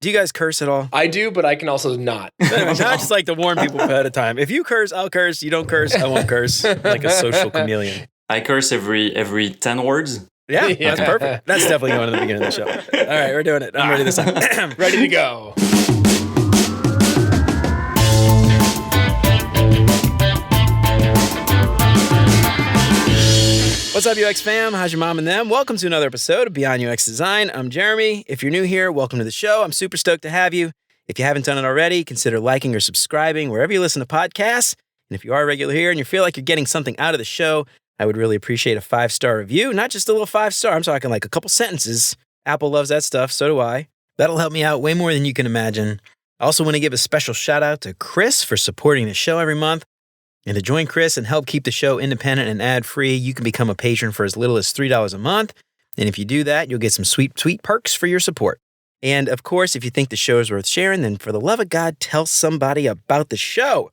Do you guys curse at all? I do, but I can also not. I just like to warn people ahead of time. If you curse, I'll curse. You don't curse, I won't curse. Like a social chameleon. I curse every 10 words. Yeah, that's perfect. That's definitely going to the beginning of the show. All right, we're doing it. I'm ready this time. Ready to go. What's up, UX fam? How's your mom and them? Welcome to another episode of Beyond UX Design. I'm Jeremy. If you're new here, welcome to the show. I'm super stoked to have you. If you haven't done it already, consider liking or subscribing wherever you listen to podcasts. And if you are a regular here and you feel like you're getting something out of the show, I would really appreciate a 5-star review. Not just a little 5-star. I'm talking like a couple sentences. Apple loves that stuff. So do I. That'll help me out way more than you can imagine. I also want to give a special shout out to Chris for supporting the show every month. And to join Chris and help keep the show independent and ad-free, you can become a patron for as little as $3 a month. And if you do that, you'll get some sweet perks for your support. And of course, if you think the show is worth sharing, then for the love of God, tell somebody about the show.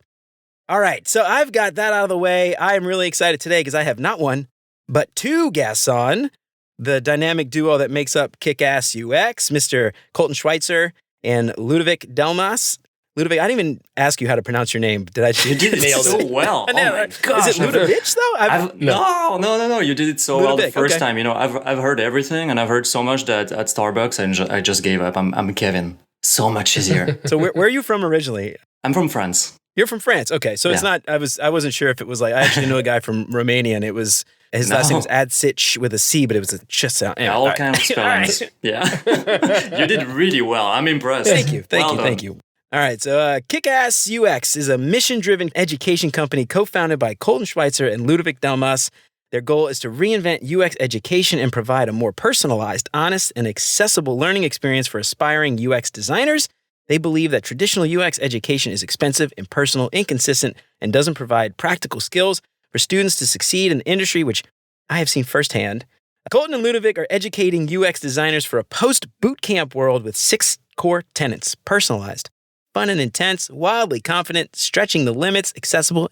All right, so I've got that out of the way. I am really excited today because I have not one, but two guests on. The dynamic duo that makes up Kickass UX, Mr. Colton Schweitzer and Ludovic Delmas. Ludovic, I didn't even ask you how to pronounce your name. Did I? You did it so well. Oh my gosh. Is it Ludovic though? No. You did it so Ludovic, well the first okay. time. You know, I've heard everything, and I've heard so much that at Starbucks I just gave up. I'm Kevin. So much easier. So where are you from originally? I'm from France. You're from France. Okay, so it's not. I wasn't sure if it was like. I actually know a guy from Romania, and it was his last name was Adsich with a C, but it was a ch sound. Anyway, all kinds of spellings. Right. Yeah, you did really well. I'm impressed. Thank you. All right, so Kickass UX is a mission-driven education company co-founded by Colton Schweitzer and Ludovic Delmas. Their goal is to reinvent UX education and provide a more personalized, honest, and accessible learning experience for aspiring UX designers. They believe that traditional UX education is expensive, impersonal, inconsistent, and doesn't provide practical skills for students to succeed in the industry, which I have seen firsthand. Colton and Ludovic are educating UX designers for a post-bootcamp world with 6 core tenets: personalized, fun and intense, wildly confident, stretching the limits, accessible,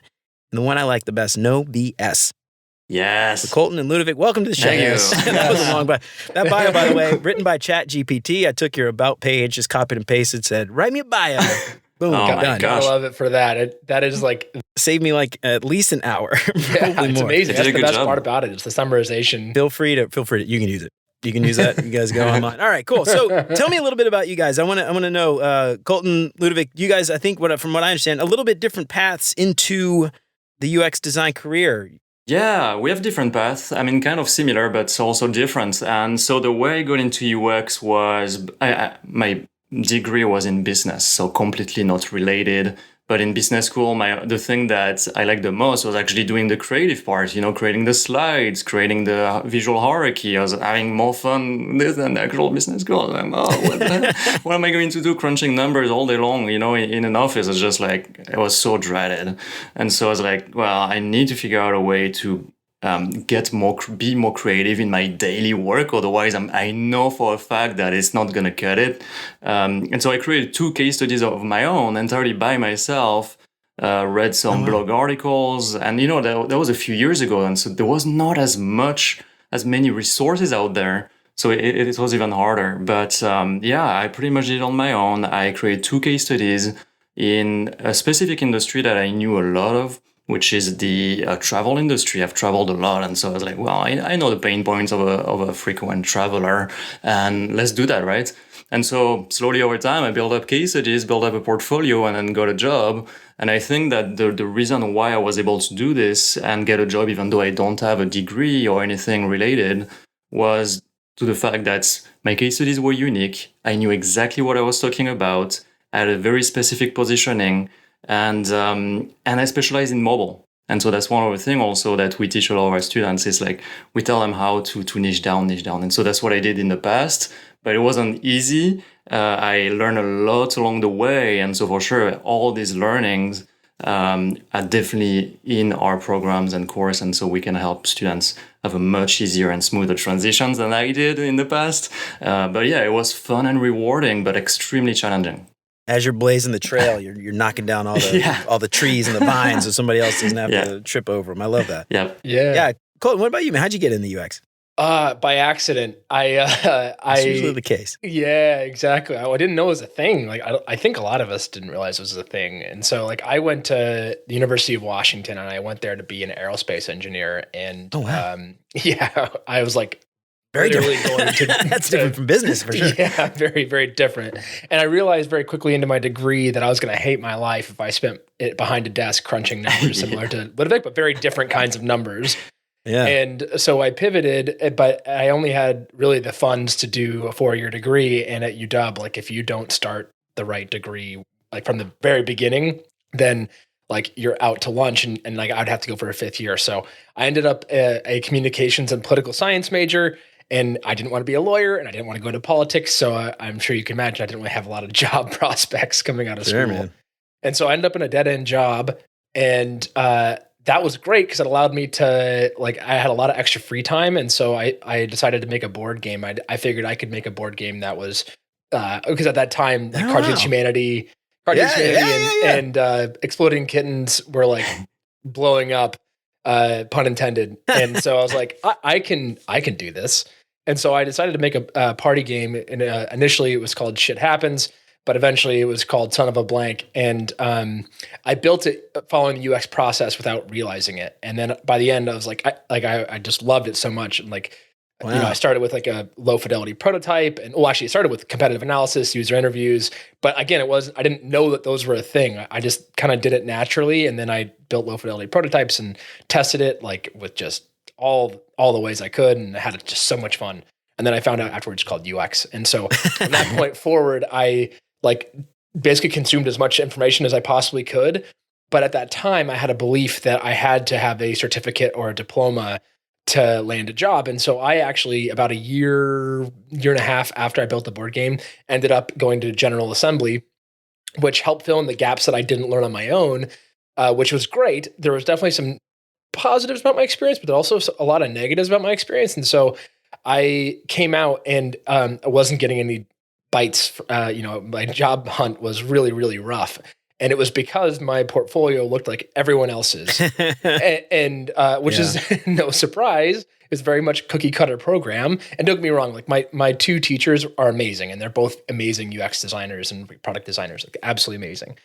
and the one I like the best, no BS. Yes. So Colton and Ludovic, welcome to the show. Thank you. That was a long bio. That bio, by the way, written by ChatGPT. I took your about page, just copied and pasted, said, write me a bio. Boom, Oh my done. gosh. I love it for that. That is like, Saved me like at least an hour. yeah, Probably it's more. amazing. You did That's a the good best job. part about it. It's the summarization. Feel free to, you can use it. You can use that. You guys go online. All right, cool. So tell me a little bit about you guys. I want to know, Colton, Ludovic, you guys, I think from what I understand, a little bit different paths into the UX design career. Yeah, we have different paths. I mean, kind of similar, but also different. And so the way I got into UX was, my degree was in business, so completely not related. But in business school, the thing that I liked the most was actually doing the creative part, creating the slides, creating the visual hierarchy. I was having more fun with this than the actual business school. I'm like, what am I going to do crunching numbers all day long, in an office? It's just like, I was so dreaded. And so I was like, well, I need to figure out a way to be more creative in my daily work. Otherwise, I know for a fact that it's not going to cut it. And so I created 2 case studies of my own, entirely by myself, read some blog articles. And, that was a few years ago. And so there was not as many resources out there. So it was even harder. But I pretty much did it on my own. I created 2 case studies in a specific industry that I knew a lot of, which is the travel industry. I've traveled a lot, and so I was like, well, I know the pain points of a frequent traveler, and let's do that, right? And so slowly over time, I built up case studies, built up a portfolio, and then got a job. And I think that the reason why I was able to do this and get a job, even though I don't have a degree or anything related, was to the fact that my case studies were unique. I knew exactly what I was talking about. I had a very specific positioning. And I specialize in mobile. And so that's one of the things also that we teach a lot of our students is like, we tell them how to niche down. And so that's what I did in the past, but it wasn't easy. I learned a lot along the way. And so for sure, all these learnings are definitely in our programs and course. And so we can help students have a much easier and smoother transitions than I did in the past. But yeah, it was fun and rewarding, but extremely challenging. As you're blazing the trail, you're knocking down all the trees and the vines, so somebody else doesn't have to trip over them. I love that. Yep. Yeah. Yeah. Colton, what about you, man? How'd you get into UX? By accident. That's usually the case. Yeah, exactly. I didn't know it was a thing. Like, I think a lot of us didn't realize it was a thing. And so, like, I went to the University of Washington, and I went there to be an aerospace engineer. And Oh, wow. yeah, I was like, Very literally different. going to That's different from business for sure. Yeah, very, very different. And I realized very quickly into my degree that I was going to hate my life if I spent it behind a desk crunching numbers similar to Ludovic, but very different kinds of numbers. Yeah. And so I pivoted, but I only had really the funds to do a 4-year degree. And at UW, like, if you don't start the right degree, like from the very beginning, then like you're out to lunch, and like I'd have to go for a 5th year. So I ended up a communications and political science major, and I didn't want to be a lawyer, and I didn't want to go into politics. So I'm sure you can imagine I didn't really have a lot of job prospects coming out of Sure, school. man. And so I ended up in a dead end job, and that was great because it allowed me to, like, I had a lot of extra free time. And so I decided to make a board game. I figured I could make a board game that was, because at that time, like, Oh, Cards wow. Against Humanity, and Exploding Kittens were like blowing up, pun intended. And so I was like, I can do this. And so I decided to make a party game. And initially it was called Shit Happens, but eventually it was called Son of a Blank. And I built it following the UX process without realizing it. And then by the end, I was like, I just loved it so much. And like, Wow. you know, I started with like a low fidelity prototype, and actually it started with competitive analysis, user interviews. But again, I didn't know that those were a thing. I just kind of did it naturally. And then I built low fidelity prototypes and tested it like with just all the ways I could, and I had just so much fun. And then I found out afterwards it's called UX. And so from that point forward, I like basically consumed as much information as I possibly could. But at that time, I had a belief that I had to have a certificate or a diploma to land a job. And so I actually, about a year and a half after I built the board game, ended up going to General Assembly, which helped fill in the gaps that I didn't learn on my own, which was great. There was definitely some positives about my experience, but also a lot of negatives about my experience. And so I came out, and I wasn't getting any bites. My job hunt was really, really rough. And it was because my portfolio looked like everyone else's, and which is no surprise. It's very much cookie cutter program. And don't get me wrong, like my 2 teachers are amazing, and they're both amazing UX designers and product designers, like absolutely amazing.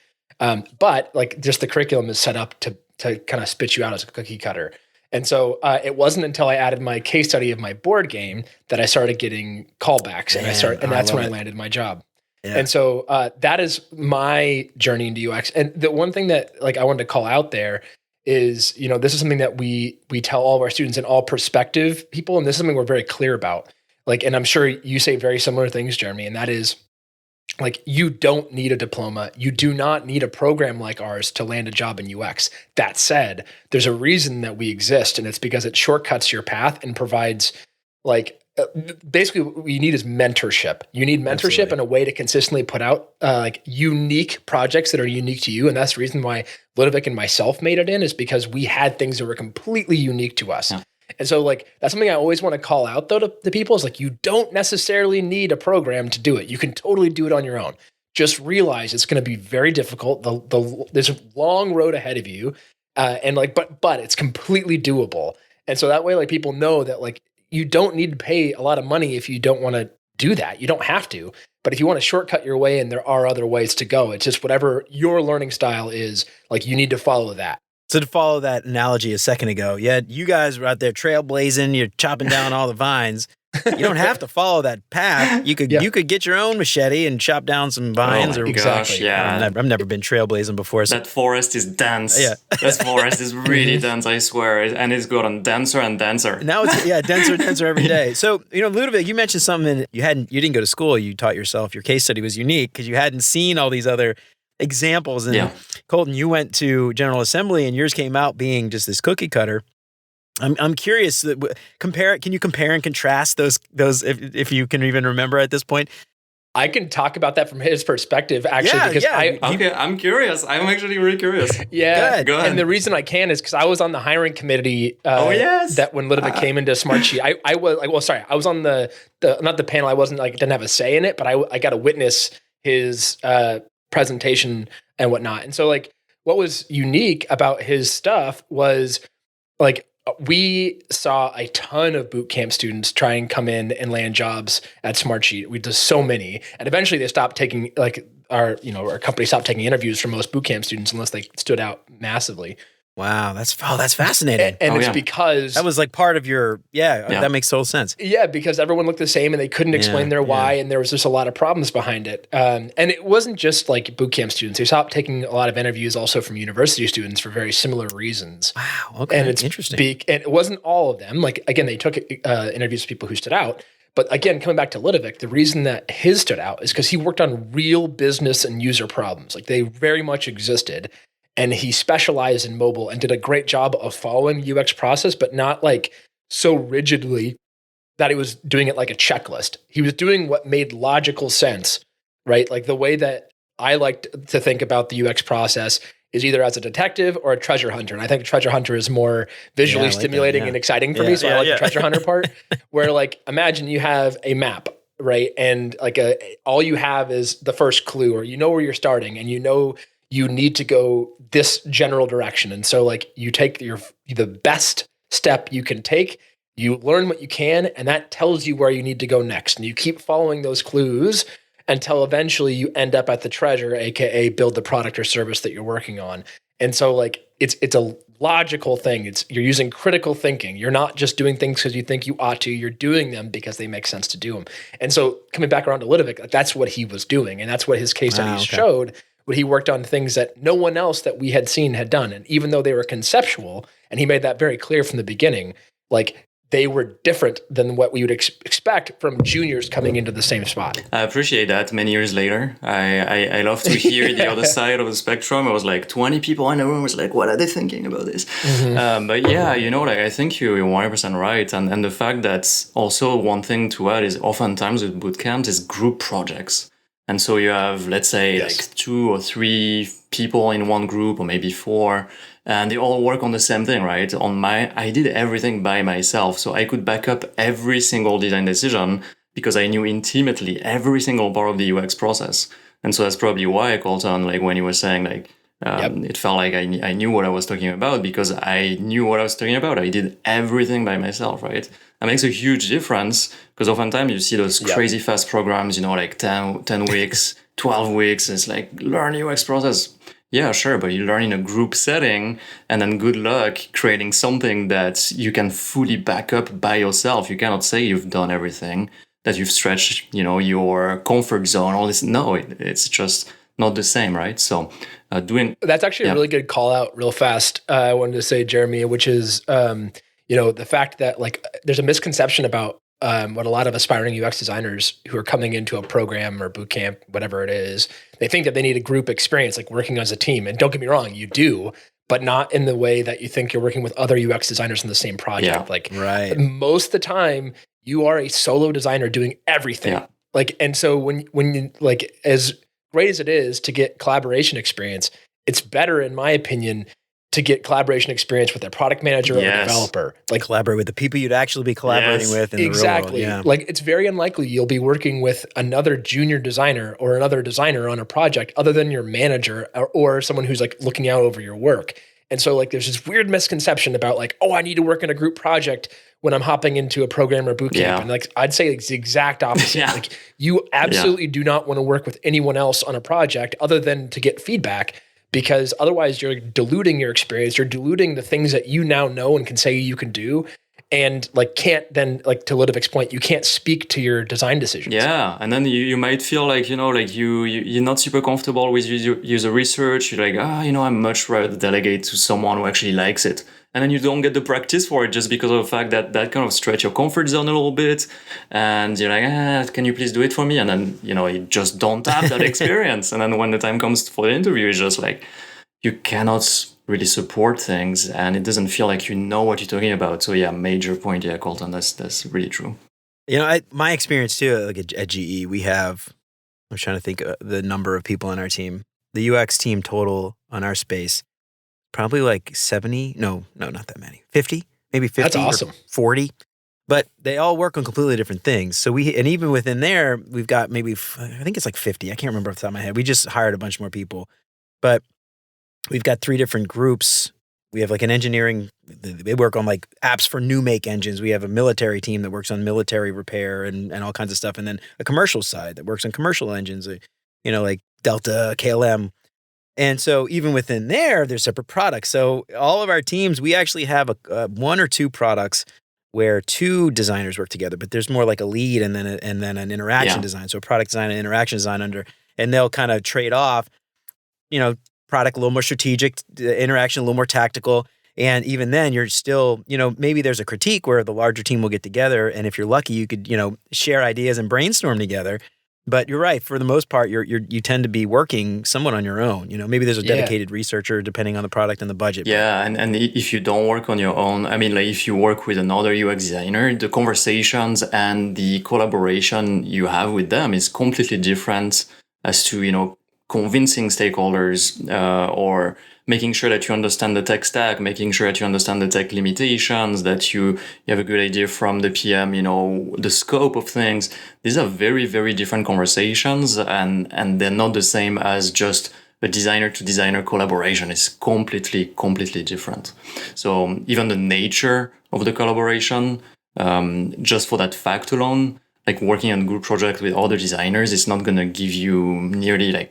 But like just the curriculum is set up to kind of spit you out as a cookie cutter. And so it wasn't until I added my case study of my board game that I started getting callbacks, and that's when I landed my job. Yeah. And so that is my journey into UX. And the one thing that like I wanted to call out there is, you know, this is something that we tell all of our students and all prospective people, and this is something we're very clear about. Like, and I'm sure you say very similar things, Jeremy, and that is like, you don't need a diploma. You do not need a program like ours to land a job in UX. That said, there's a reason that we exist, and it's because it shortcuts your path and provides like, basically what you need is mentorship. You need mentorship Absolutely. And a way to consistently put out like unique projects that are unique to you. And that's the reason why Ludovic and myself made it in, is because we had things that were completely unique to us. Yeah. And so like, that's something I always want to call out though to people, is like, you don't necessarily need a program to do it. You can totally do it on your own. Just realize it's going to be very difficult. There's a long road ahead of you. And like, but it's completely doable. And so that way, like, people know that like, you don't need to pay a lot of money if you don't want to do that. You don't have to. But if you want to shortcut your way, and there are other ways to go, it's just whatever your learning style is, like, you need to follow that. So to follow that analogy a second ago, you guys were out there trailblazing, you're chopping down all the vines. You don't have to follow that path. You could get your own machete and chop down some vines. Gosh, yeah. I've never been trailblazing before. So. That forest is dense. Yeah. That forest is really dense, I swear. And it's gotten denser and denser. Now it's denser every day. So, you know, Ludovic, you mentioned something you didn't go to school, you taught yourself. Your case study was unique because you hadn't seen all these other examples. And Colton, you went to General Assembly, and yours came out being just this cookie cutter. I'm curious. Can you compare and contrast those if you can even remember at this point? I can talk about that from his perspective, actually, because I'm curious. I'm actually really curious. Yeah, go ahead. And the reason I can is because I was on the hiring committee. That when Ludovic came into Smartsheet, I was like, well, sorry, I was on the not the panel. I wasn't like, didn't have a say in it, but I got to witness his presentation and whatnot. And so like, what was unique about his stuff was like, we saw a ton of boot camp students try and come in and land jobs at Smartsheet. We did so many, and eventually they stopped taking our company stopped taking interviews from most boot camp students unless they stood out massively. Wow, that's fascinating. And it's because that was like part of your that makes total sense. Yeah, because everyone looked the same and they couldn't explain their why, and there was just a lot of problems behind it. And it wasn't just like boot camp students. They stopped taking a lot of interviews also from university students for very similar reasons. Wow, okay, and it's interesting. And it wasn't all of them. Like again, they took interviews with people who stood out. But again, coming back to Ludovic, the reason that his stood out is because he worked on real business and user problems. Like they very much existed. And he specialized in mobile and did a great job of following UX process, but not like so rigidly that he was doing it like a checklist. He was doing what made logical sense, right? Like the way that I like to think about the UX process is either as a detective or a treasure hunter. And I think treasure hunter is more visually stimulating and exciting for me. So I like the treasure hunter part where like, imagine you have a map, right? And like all you have is the first clue, or you know where you're starting and you know you need to go this general direction. And so like you take the best step you can take, you learn what you can, and that tells you where you need to go next. And you keep following those clues until eventually you end up at the treasure, AKA build the product or service that you're working on. And so like it's a logical thing. You're using critical thinking. You're not just doing things because you think you ought to. You're doing them because they make sense to do them. And so coming back around to Ludovic, that's what he was doing. And that's what his case studies showed. But he worked on things that no one else that we had seen had done. And even though they were conceptual, and he made that very clear from the beginning, like they were different than what we would expect from juniors coming into the same spot. I appreciate that many years later. I love to hear the other side of the spectrum. I was like 20 people in the room was like, what are they thinking about this? But yeah, I think you're 100% right. And the fact that also one thing to add is oftentimes with bootcamps is group projects. And so you have, let's say, like 2 or 3 people in one group, or maybe 4, and they all work on the same thing, right? I did everything by myself. So I could back up every single design decision because I knew intimately every single part of the UX process. And so that's probably why, Colton, like when you were saying, like, it felt like I knew what I was talking about because I knew what I was talking about. I did everything by myself, right? That makes a huge difference because oftentimes you see those crazy fast programs, like 10 weeks, 12 weeks. It's like learn UX process. Yeah, sure. But you learn in a group setting and then good luck creating something that you can fully back up by yourself. You cannot say you've done everything, that you've stretched, your comfort zone, all this. No, it's just not the same, right? So that's actually a really good call out real fast. I wanted to say, Jeremy, which is, the fact that like there's a misconception about what a lot of aspiring UX designers who are coming into a program or boot camp, whatever it is, they think that they need a group experience, like working as a team. And don't get me wrong, you do, but not in the way that you think you're working with other UX designers on the same project. Most of the time, you are a solo designer doing everything. Yeah. Like, and so when you like as great as it is to get collaboration experience, it's better, in my opinion, to get collaboration experience with a product manager or a developer. Like collaborate with the people you'd actually be collaborating with in the real world. Yeah. Like it's very unlikely you'll be working with another junior designer or another designer on a project other than your manager or someone who's like looking out over your work. And so like there's this weird misconception about like, oh, I need to work in a group project when I'm hopping into a program or boot camp. And like I'd say it's the exact opposite. Like you absolutely do not want to work with anyone else on a project other than to get feedback, because otherwise you're diluting your experience. You're diluting the things that you now know and can say you can do. And like can't then, like to Ludovic's point, you can't speak to your design decisions. Yeah, and then you might feel like, like you're not super comfortable with user research. You're like, I'm much rather delegate to someone who actually likes it. And then you don't get the practice for it just because of the fact that kind of stretch your comfort zone a little bit. And you're like, can you please do it for me? And then, you just don't have that experience. And then when the time comes for the interview, it's just like, you cannot really support things and it doesn't feel like you know what you're talking about. So yeah, major point. Yeah, Colton, that's really true. My experience too, like at GE, I'm trying to think the number of people on our team, the UX team total on our space, probably like 70. No, not that many. 50, maybe 50 That's awesome. Or 40. But they all work on completely different things. So and even within there, we've got maybe, I think it's like 50. I can't remember off the top of my head. We just hired a bunch more people. But we've got 3 different groups We have like an engineering, they work on like apps for new make engines. We have a military team that works on military repair and all kinds of stuff. And then a commercial side that works on commercial engines, like Delta, KLM. And so even within there, there's separate products. So all of our teams, we actually have one or two products where two designers work together, but there's more like a lead and then an interaction design. So product design and interaction design and they'll kind of trade off, product a little more strategic, interaction a little more tactical. And even then you're still, maybe there's a critique where the larger team will get together. And if you're lucky, you could, share ideas and brainstorm together. But you're right. For the most part, you tend to be working somewhat on your own. Maybe there's a dedicated researcher depending on the product and the budget. Yeah, and if you don't work on your own, I mean, like if you work with another UX designer, the conversations and the collaboration you have with them is completely different as to convincing stakeholders or making sure that you understand the tech stack, making sure that you understand the tech limitations, that you have a good idea from the PM, the scope of things. These are very, very different conversations and they're not the same as just a designer to designer collaboration. Is completely, completely different. So even the nature of the collaboration, just for that fact alone, like working on a group project with other designers, it's not going to give you nearly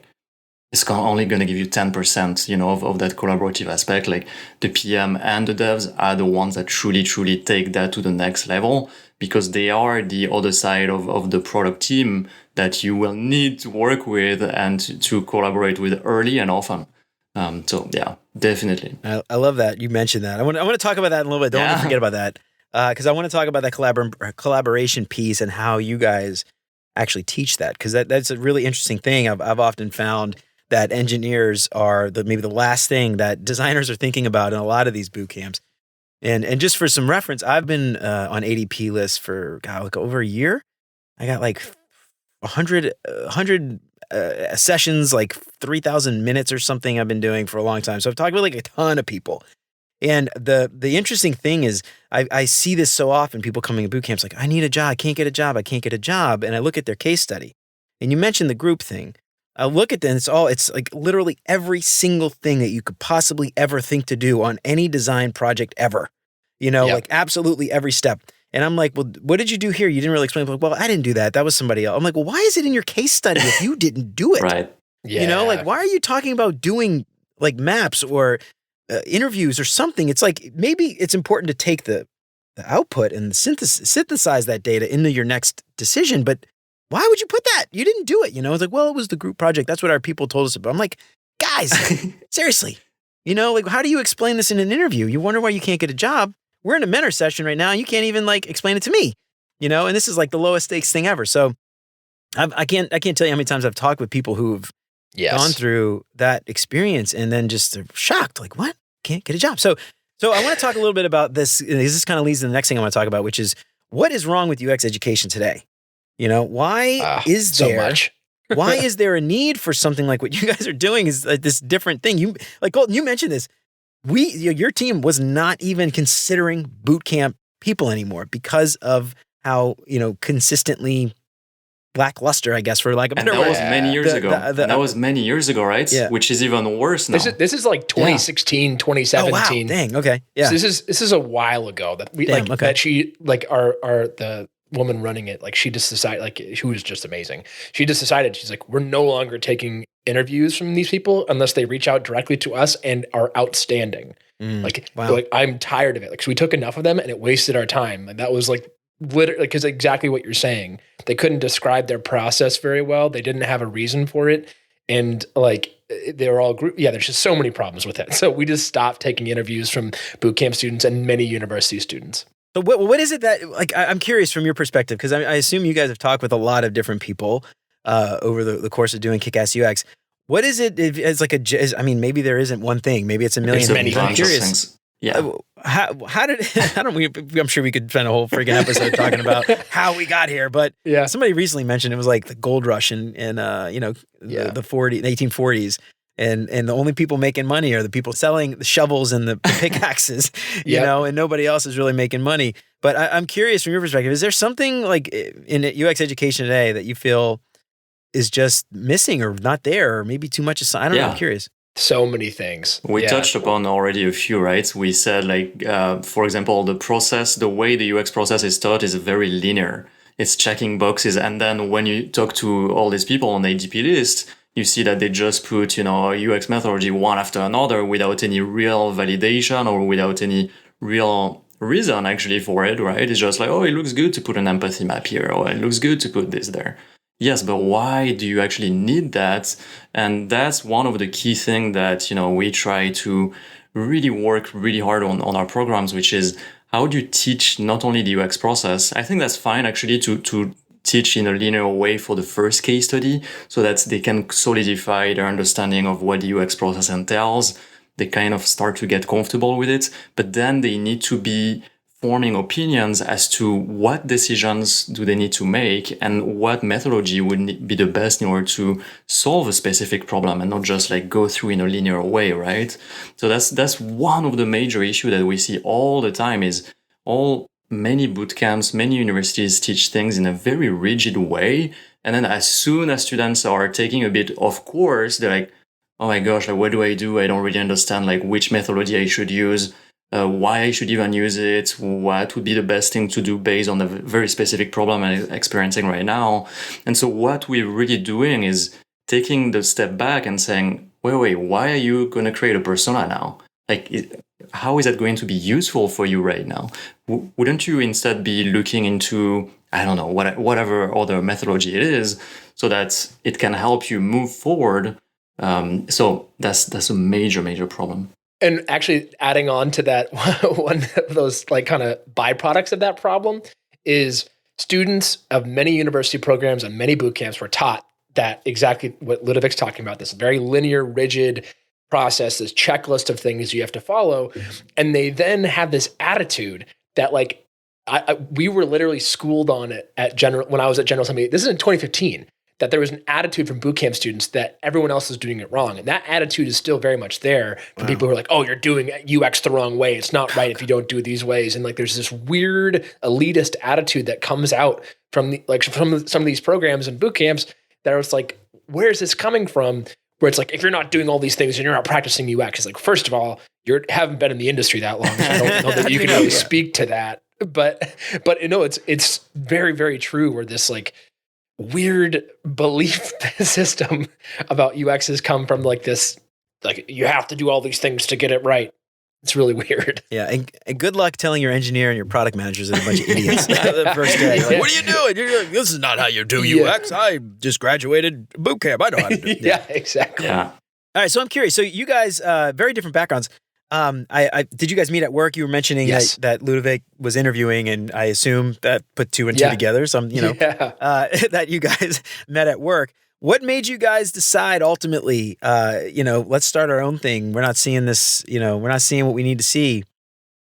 it's only going to give you 10%, of that collaborative aspect. Like the PM and the devs are the ones that truly, truly take that to the next level because they are the other side of the product team that you will need to work with and to collaborate with early and often. So yeah, definitely. I love that. You mentioned that. I want to talk about that in a little bit. Don't forget about that. Because I want to talk about that collaboration piece and how you guys actually teach that. Because that's a really interesting thing. I've often found that engineers are maybe the last thing that designers are thinking about in a lot of these boot camps. And just for some reference, I've been on ADP lists for over a year. I got like 100 sessions, like 3,000 minutes or something I've been doing for a long time. So I've talked with like a ton of people. And the interesting thing is I see this so often, people coming to boot camps like, I need a job, I can't get a job. And I look at their case study. And you mentioned the group thing. I look at them, it's like literally every single thing that you could possibly ever think to do on any design project ever, like absolutely every step. And I'm like, well, what did you do here? You didn't really explain. Like, well, I didn't do that. That was somebody else. I'm like, well, why is it in your case study if you didn't do it? Right. Yeah. Like, why are you talking about doing like maps or interviews or something? It's like, maybe it's important to take the output and synthesize that data into your next decision, but why would you put that? You didn't do it. It's like, well, it was the group project. That's what our people told us about. I'm like, guys, seriously, like, how do you explain this in an interview? You wonder why you can't get a job. We're in a mentor session right now and you can't even like explain it to me, and this is like the lowest stakes thing ever. So I can't tell you how many times I've talked with people who've gone through that experience and then just they're shocked, like, what? Can't get a job. So I want to talk a little bit about this. This kind of leads to the next thing I want to talk about, which is what is wrong with UX education today? Why is there so much? why is there a need for something like what you guys are doing? Is like this different thing? You like Colton, you mentioned this. Your team was not even considering boot camp people anymore because of how consistently lackluster, I guess, for like a better word. That was many years ago. That was many years ago, right? Yeah. Which is even worse now. This is like 2016, 2017. Oh, wow. Dang. Okay. Yeah. So this is a while ago that we that she the woman running it, like she just decided, like she was just amazing. She just decided, she's like, we're no longer taking interviews from these people unless they reach out directly to us and are outstanding. Like I'm tired of it. Like, so we took enough of them and it wasted our time. And that was like literally, because exactly what you're saying. They couldn't describe their process very well. They didn't have a reason for it. And like they were all there's just so many problems with it. So we just stopped taking interviews from bootcamp students and many university students. So what is it that, like, I'm curious from your perspective, because I assume you guys have talked with a lot of different people over the course of doing Kickass UX. What is it? It's like maybe there isn't one thing. Maybe it's a million things. I'm curious. Yeah. How did I'm sure we could spend a whole freaking episode talking about how we got here, but somebody recently mentioned it was like the gold rush in the 1840s. And the only people making money are the people selling the shovels and the pickaxes, you know, and nobody else is really making money. But I'm curious from your perspective, is there something like in UX education today that you feel is just missing or not there, or maybe too much? I don't know. I'm curious. So many things. We touched upon already a few, right? We said like, for example, the way the UX process is taught is very linear. It's checking boxes. And then when you talk to all these people on the ADP list, you see that they just put, a UX methodology one after another without any real validation or without any real reason actually for it, right? It's just like, oh, it looks good to put an empathy map here, or it looks good to put this there. Yes, but why do you actually need that? And that's one of the key things that, we try to really work really hard on our programs, which is how do you teach not only the UX process? I think that's fine actually to teach in a linear way for the first case study so that they can solidify their understanding of what the UX process entails. They kind of start to get comfortable with it, but then they need to be forming opinions as to what decisions do they need to make and what methodology would be the best in order to solve a specific problem and not just like go through in a linear way, right? So that's one of the major issues that we see all the time is many boot camps, many universities teach things in a very rigid way. And then as soon as students are taking a bit of course, they're like, oh my gosh, like what do? I don't really understand like which methodology I should use. Why I should even use it, what would be the best thing to do based on the very specific problem I'm experiencing right now. And so what we're really doing is taking the step back and saying, wait, why are you going to create a persona now? Like, how is that going to be useful for you right now? Wouldn't you instead be looking into, I don't know, whatever other methodology it is so that it can help you move forward? So that's a major, major problem. And actually adding on to that, one of those like kind of byproducts of that problem is students of many university programs and many boot camps were taught that exactly what Ludovic's talking about, this very linear, rigid process, this checklist of things you have to follow. And they then have this attitude that like, we were literally schooled on it when I was at General Assembly. This is in 2015. That there was an attitude from bootcamp students that everyone else is doing it wrong. And that attitude is still very much there from people who are like, oh, you're doing UX the wrong way. It's not right if you don't do it these ways. And like, there's this weird elitist attitude that comes out from some of these programs and bootcamps that are like, where's this coming from? Where it's like, if you're not doing all these things and you're not practicing UX, it's like, first of all, you haven't been in the industry that long. So I don't know that you can really speak to that. But it's very, very true where this like, weird belief system about UX has come from like this, like you have to do all these things to get it right. It's really weird. Yeah, and good luck telling your engineer and your product managers they're a bunch of idiots the first day. Like, what are you doing? You're like, this is not how you do UX. I just graduated boot camp. I know how to do it. Yeah, exactly. Yeah. All right, so I'm curious. So you guys, very different backgrounds. Did you guys meet at work? You were mentioning that Ludovic was interviewing, and I assume that put two and two together. So that you guys met at work. What made you guys decide ultimately, let's start our own thing? We're not seeing this, we're not seeing what we need to see.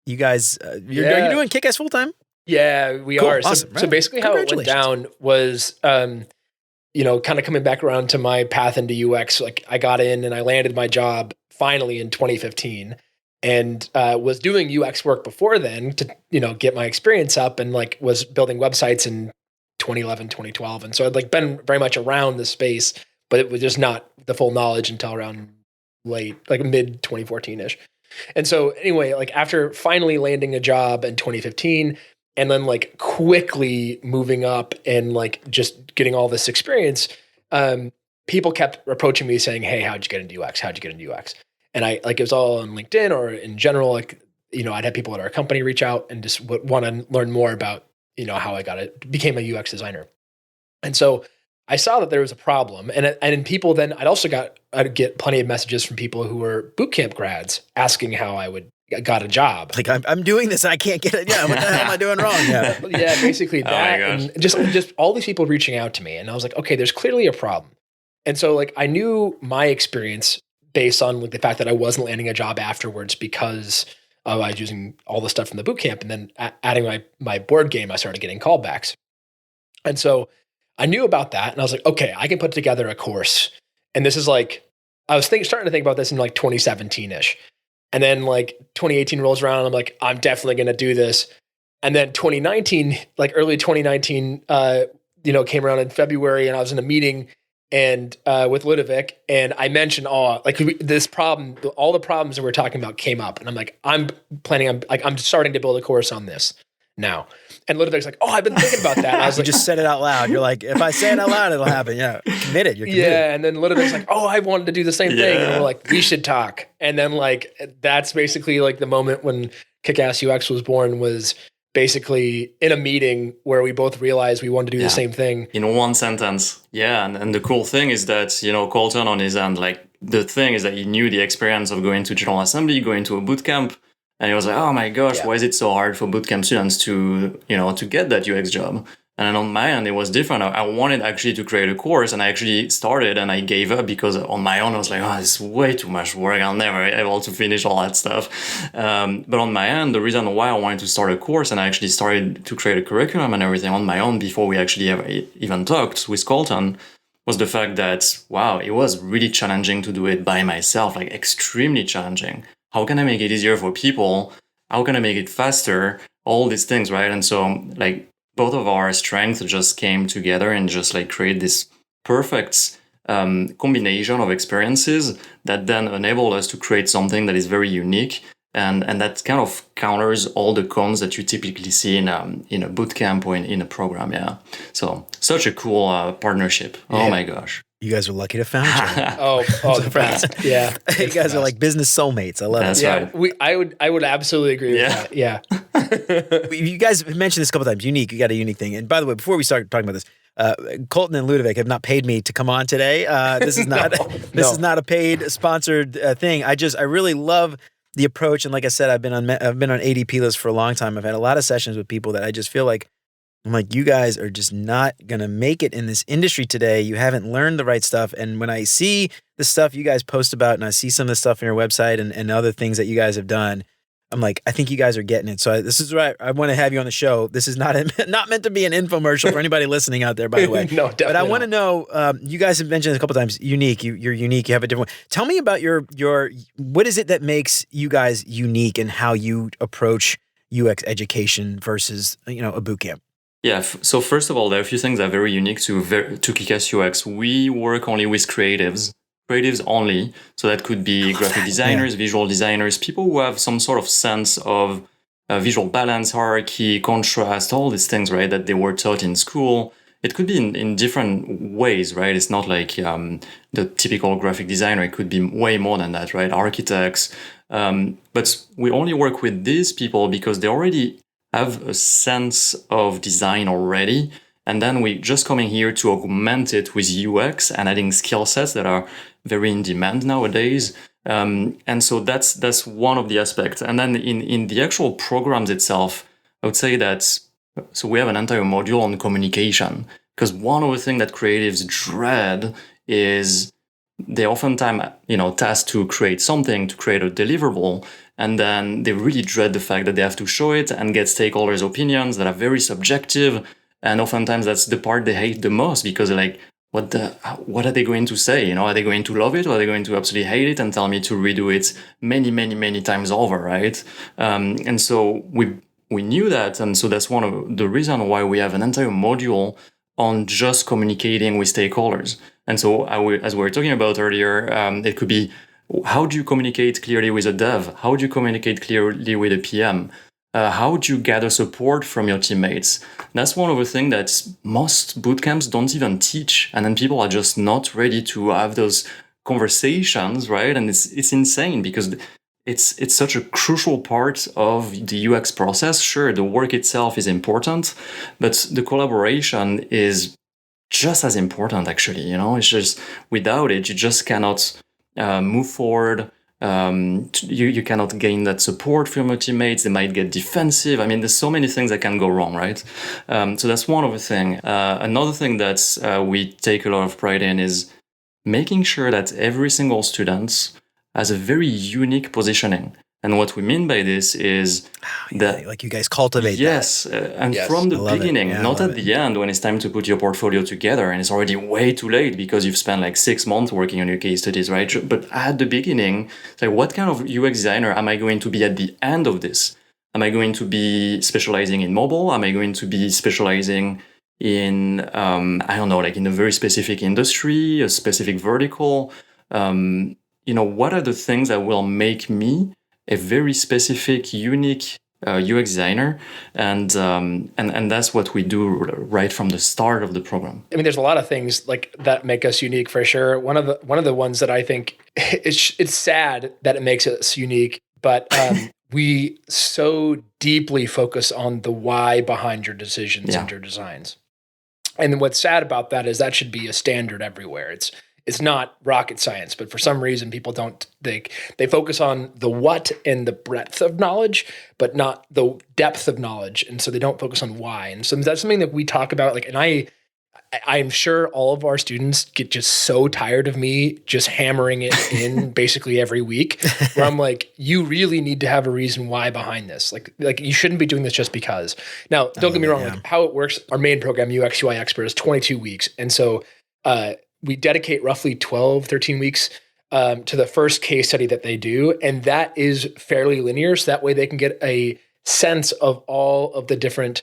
You guys, are you doing Kickass full time? Yeah, we are. Awesome, so basically how it went down was, kind of coming back around to my path into UX. Like I got in and I landed my job finally in 2015. And was doing UX work before then to, get my experience up and like was building websites in 2011, 2012. And so I'd like been very much around the space, but it was just not the full knowledge until around mid 2014-ish. And so anyway, like after finally landing a job in 2015 and then like quickly moving up and like just getting all this experience, people kept approaching me saying, hey, how'd you get into UX? How'd you get into UX? And I like it was all on LinkedIn or in general, like, I'd have people at our company reach out and just want to learn more about, how I became a UX designer. And so I saw that there was a problem. And people then I'd get plenty of messages from people who were bootcamp grads asking how I got a job. Like I'm doing this, I can't get it. Yeah, what the hell am I doing wrong? Yeah, basically that. And just all these people reaching out to me. And I was like, okay, there's clearly a problem. And so like I knew my experience based on like the fact that I wasn't landing a job afterwards because I was using all the stuff from the boot camp, and then adding my board game, I started getting callbacks. And so I knew about that, and I was like, okay, I can put together a course. And this is like, I was starting to think about this in like 2017-ish. And then like 2018 rolls around, and I'm like, I'm definitely going to do this. And then 2019, like early 2019, came around in February, and I was in a meeting and with Ludovic, and I mentioned this problem, all the problems that we're talking about came up, and I'm like, I'm starting to build a course on this now. And Ludovic's like, oh, I've been thinking about that. And I was You like, just said it out loud. You're like, if I say it out loud, it'll happen. Yeah, committed. You're committed. yeah. And then Ludovic's like, oh, I wanted to do the same thing, and we're like, we should talk. And then like that's basically like the moment when Kickass UX was born, was basically in a meeting where we both realized we wanted to do the same thing. In one sentence. Yeah. And the cool thing is that, you know, Colton on his end, like the thing is that he knew the experience of going to General Assembly, going to a boot camp. And he was like, oh my gosh, why is it so hard for bootcamp students to, you know, to get that UX job? And then on my end, it was different. I wanted actually to create a course, and I actually started, and I gave up because on my own, I was like, oh, this is way too much work. I'll never be able to finish all that stuff. But on my end, the reason why I wanted to start a course, and I actually started to create a curriculum and everything on my own before we actually ever even talked with Colton, was the fact that, wow, it was really challenging to do it by myself, like extremely challenging. How can I make it easier for people? How can I make it faster? All these things, right? And so like both of our strengths just came together and just like create this perfect combination of experiences that then enable us to create something that is very unique and that kind of counters all the cons that you typically see in a boot camp or in a program. Yeah. So such a cool partnership. Oh my gosh. You guys are lucky to found each other. oh, the best. Yeah. You guys are like business soulmates. I love That's it. right. I would absolutely agree with that. Yeah. You guys have mentioned this a couple times. Unique. You got a unique thing. And by the way, before we start talking about this, Colton and Ludovic have not paid me to come on today. This is not this is not a paid sponsored thing. I really love the approach. And like I said, I've been on ADP list for a long time. I've had a lot of sessions with people that I just feel like, I'm like, you guys are just not going to make it in this industry today. You haven't learned the right stuff. And when I see the stuff you guys post about, and I see some of the stuff on your website and other things that you guys have done, I'm like, I think you guys are getting it. So this is right. I want to have you on the show. This is not meant to be an infomercial for anybody listening out there, by the way. No, definitely. But I want to know, you guys have mentioned it a couple times, unique. You're unique. You have a different one. Tell me about your what is it that makes you guys unique and how you approach UX education versus, a boot camp? Yeah. So first of all, there are a few things that are very unique to Kickass UX. We work only with creatives only. So that could be graphic designers, visual designers, people who have some sort of sense of visual balance, hierarchy, contrast, all these things, right, that they were taught in school. It could be in different ways, right? It's not like the typical graphic designer. It could be way more than that, right? Architects. But we only work with these people because they already have a sense of design already. And then we just coming here to augment it with UX and adding skill sets that are very in demand nowadays. And so that's one of the aspects. And then in the actual programs itself, I would say that, so we have an entire module on communication, because one of the things that creatives dread is they oftentimes, tasked to create something, to create a deliverable, and then they really dread the fact that they have to show it and get stakeholders' opinions that are very subjective. And oftentimes that's the part they hate the most, because they're like, what are they going to say? Are they going to love it, or are they going to absolutely hate it and tell me to redo it many, many, many times over, right? And so we knew that, and so that's one of the reasons why we have an entire module on just communicating with stakeholders. And so as we were talking about earlier, it could be, how do you communicate clearly with a dev? How do you communicate clearly with a PM? How do you gather support from your teammates? That's one of the things that most bootcamps don't even teach. And then people are just not ready to have those conversations, right? And it's insane, because it's such a crucial part of the UX process. Sure, the work itself is important, but the collaboration is just as important, actually. It's just, without it, you just cannot move forward. You cannot gain that support from your teammates. They might get defensive. I mean, there's so many things that can go wrong, right? So that's one of the things. Another thing that we take a lot of pride in is making sure that every single student has a very unique positioning. And what we mean by this is that, like, you guys cultivate yes, that. And yes, from the beginning, not at it. the end when it's time to put your portfolio together and it's already way too late because you've spent like 6 months working on your case studies, right? But at the beginning, it's like, what kind of UX designer am I going to be at the end of this? Am I going to be specializing in mobile? Am I going to be specializing in, I don't know, like in a very specific industry, a specific vertical, what are the things that will make me a very specific, unique UX designer, and that's what we do right from the start of the program. I mean, there's a lot of things like that make us unique for sure. One of the ones that I think it's sad that it makes us unique, but we so deeply focus on the why behind your decisions and your designs. And what's sad about that is that should be a standard everywhere. It's not rocket science, but for some reason people don't think. They focus on the what and the breadth of knowledge, but not the depth of knowledge. And so they don't focus on why. And so that's something that we talk about. Like, and I'm sure all of our students get just so tired of me just hammering it in basically every week, where I'm like, you really need to have a reason why behind this. Like you shouldn't be doing this just because. Now, don't get me wrong, like how it works, our main program, UX UI Expert, is 22 weeks. And so we dedicate roughly 12, 13 weeks to the first case study that they do. And that is fairly linear. So that way they can get a sense of all of the different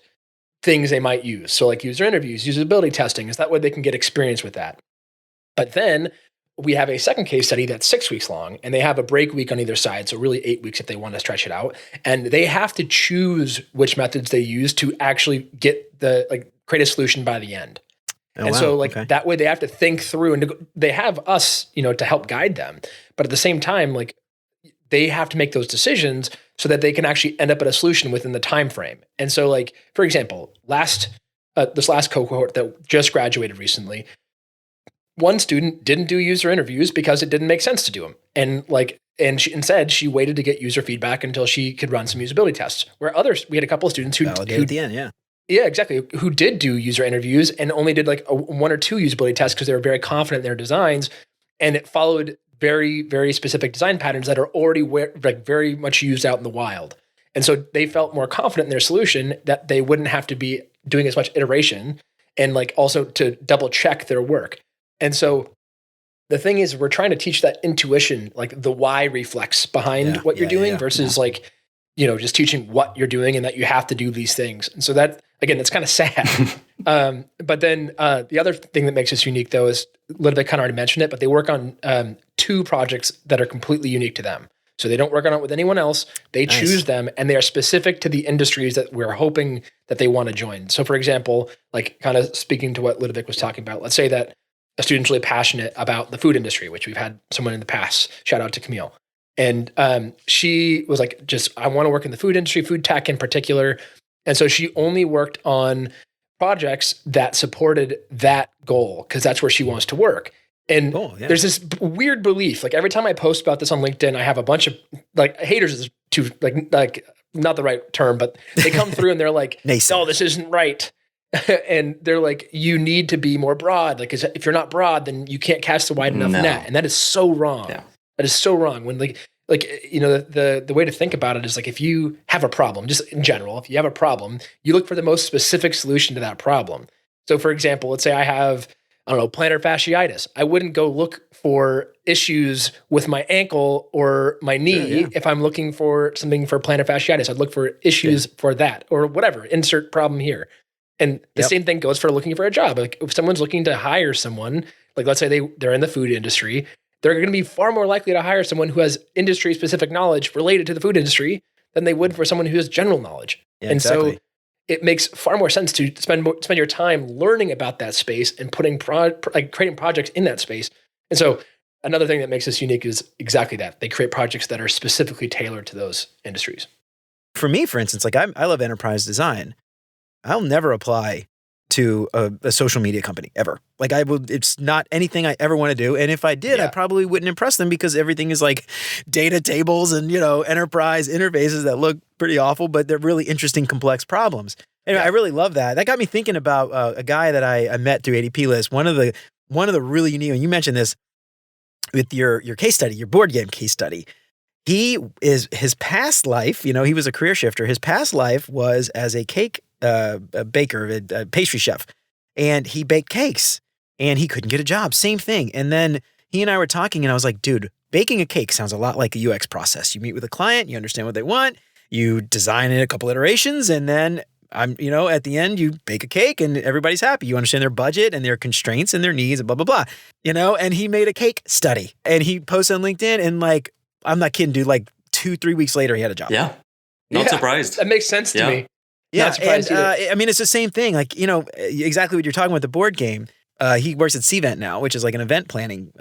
things they might use. So like user interviews, usability testing, is that way they can get experience with that. But then we have a second case study that's 6 weeks long, and they have a break week on either side. So really 8 weeks if they want to stretch it out. And they have to choose which methods they use to actually get create a solution by the end. So that way they have to think through, and they have us, to help guide them. But at the same time, like they have to make those decisions so that they can actually end up at a solution within the time frame. And so, like, for example, this last cohort that just graduated recently, one student didn't do user interviews because it didn't make sense to do them. Instead, she waited to get user feedback until she could run some usability tests. Where others, we had a couple of students who validate at the end, yeah. Yeah, exactly. Who did do user interviews and only did like one or two usability tests because they were very confident in their designs, and it followed very, very specific design patterns that are already very much used out in the wild. And so they felt more confident in their solution that they wouldn't have to be doing as much iteration and like also to double check their work. And so the thing is, we're trying to teach that intuition, like the why reflex behind what you're doing versus like, just teaching what you're doing and that you have to do these things. And so that, again, it's kind of sad. But then the other thing that makes us unique, though, is Ludwig kind of already mentioned it, but they work on 2 projects that are completely unique to them. So they don't work on it with anyone else. They choose them, and they are specific to the industries that we're hoping that they want to join. So, for example, like kind of speaking to what Ludwig was talking about, let's say that a student's really passionate about the food industry, which we've had someone in the past. Shout out to Camille. And she was like, I want to work in the food industry, food tech in particular. And so she only worked on projects that supported that goal because that's where she wants to work. And there's this weird belief, like every time I post about this on LinkedIn, I have a bunch of like haters is too like not the right term, but they come through and they're like, no, this isn't right. And they're like, you need to be more broad. Like, if you're not broad, then you can't cast a wide enough net. And that is so wrong. Yeah. That is so wrong. When the way to think about it is like, if you have a problem, just in general, if you have a problem, you look for the most specific solution to that problem. So for example, let's say I have, plantar fasciitis. I wouldn't go look for issues with my ankle or my knee if I'm looking for something for plantar fasciitis. I'd look for issues for that or whatever, insert problem here. And the same thing goes for looking for a job. Like if someone's looking to hire someone, like let's say they're in the food industry, they're going to be far more likely to hire someone who has industry-specific knowledge related to the food industry than they would for someone who has general knowledge. Yeah, and so it makes far more sense to spend your time learning about that space and putting creating projects in that space. And so another thing that makes us unique is exactly that. They create projects that are specifically tailored to those industries. For me, for instance, like I love enterprise design. I'll never apply to a social media company ever. Like it's not anything I ever want to do. And if I did, I probably wouldn't impress them because everything is like data tables and, enterprise interfaces that look pretty awful, but they're really interesting, complex problems. Anyway, I really love that. That got me thinking about a guy that I met through ADP List. One of the really unique, and you mentioned this with your case study, your board game case study. His past life, he was a career shifter. His past life was as a cake a baker, a pastry chef, and he baked cakes and he couldn't get a job. Same thing. And then he and I were talking and I was like, dude, baking a cake sounds a lot like a UX process. You meet with a client, you understand what they want, you design in a couple iterations, and then at the end you bake a cake and everybody's happy. You understand their budget and their constraints and their needs and blah, blah, blah, and he made a cake study and he posted on LinkedIn and like, I'm not kidding, dude, like 2-3 weeks later he had a job. Yeah. Not surprised. That makes sense to me. Yeah. And I mean, it's the same thing. Like, exactly what you're talking about, the board game. He works at Cvent now, which is like an event planning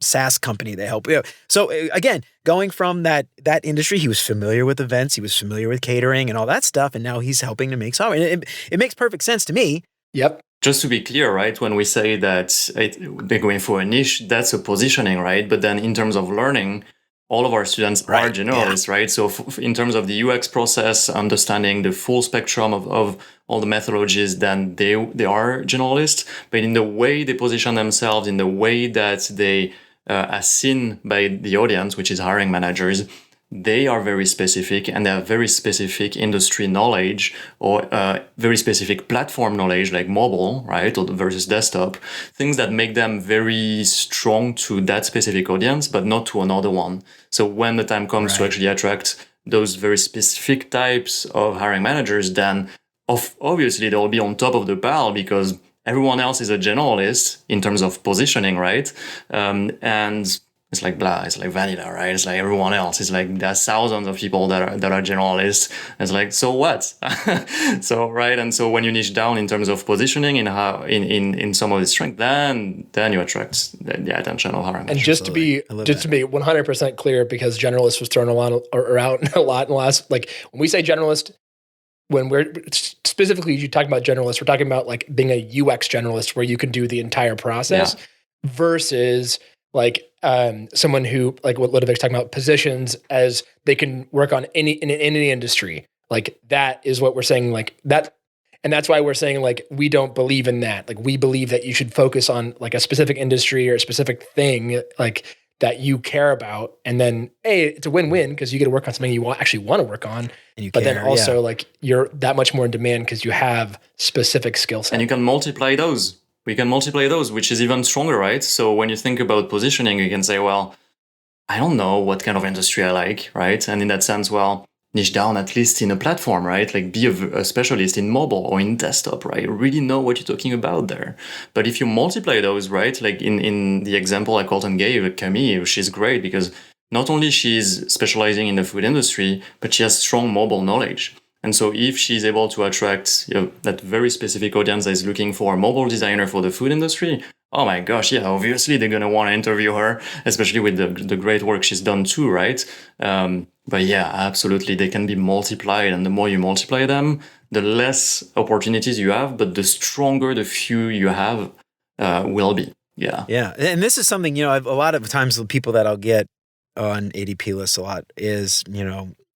SaaS company. They help. So again, going from that industry, he was familiar with events, he was familiar with catering and all that stuff, and now he's helping to make software. And it makes perfect sense to me. Yep. Just to be clear, right? When we say that they're going for a niche, that's a positioning, right? But then in terms of learning, all of our students are generalists, right? So in terms of the UX process, understanding the full spectrum of all the methodologies, then they are generalists. But in the way they position themselves, in the way that they are seen by the audience, which is hiring managers, they are very specific and they have very specific industry knowledge or very specific platform knowledge like mobile, right, or versus desktop, things that make them very strong to that specific audience, but not to another one. So when the time comes to actually attract those very specific types of hiring managers, then obviously they'll be on top of the pile because everyone else is a generalist in terms of positioning, right? And it's like blah, it's like vanilla, right? It's like everyone else. It's like there's thousands of people that are generalists. It's like, so what? So, right. And so when you niche down in terms of positioning in how in some of the strength, then you attract the attention of hiring. And just to be 100% clear, because generalist was thrown around a lot in the last, like when we say generalist, when we're specifically you talking about generalist, we're talking about like being a UX generalist where you can do the entire process versus like someone who, like what Ludovic's talking about, positions as they can work on in any industry. Like that is what we're saying, like that. And that's why we're saying like, we don't believe in that. Like we believe that you should focus on like a specific industry or a specific thing like that you care about. And then it's a win-win because you get to work on something you actually want to work on. And then also like you're that much more in demand because you have specific skill sets. And you can multiply those. We can multiply those, which is even stronger, right? So when you think about positioning, you can say, well, I don't know what kind of industry I like, right? And in that sense, well, niche down at least in a platform, right? Like be a specialist in mobile or in desktop, right? Really know what you're talking about there. But if you multiply those, right? Like in the example I Colton gave, Camille, she's great because not only she's specializing in the food industry, but she has strong mobile knowledge. And so if she's able to attract that very specific audience that is looking for a mobile designer for the food industry, oh my gosh, yeah, obviously they're going to want to interview her, especially with the great work she's done too, right? But yeah, absolutely, they can be multiplied. And the more you multiply them, the less opportunities you have, but the stronger the few you have will be. Yeah. Yeah. And this is something, a lot of times the people that I'll get on ADP lists a lot is,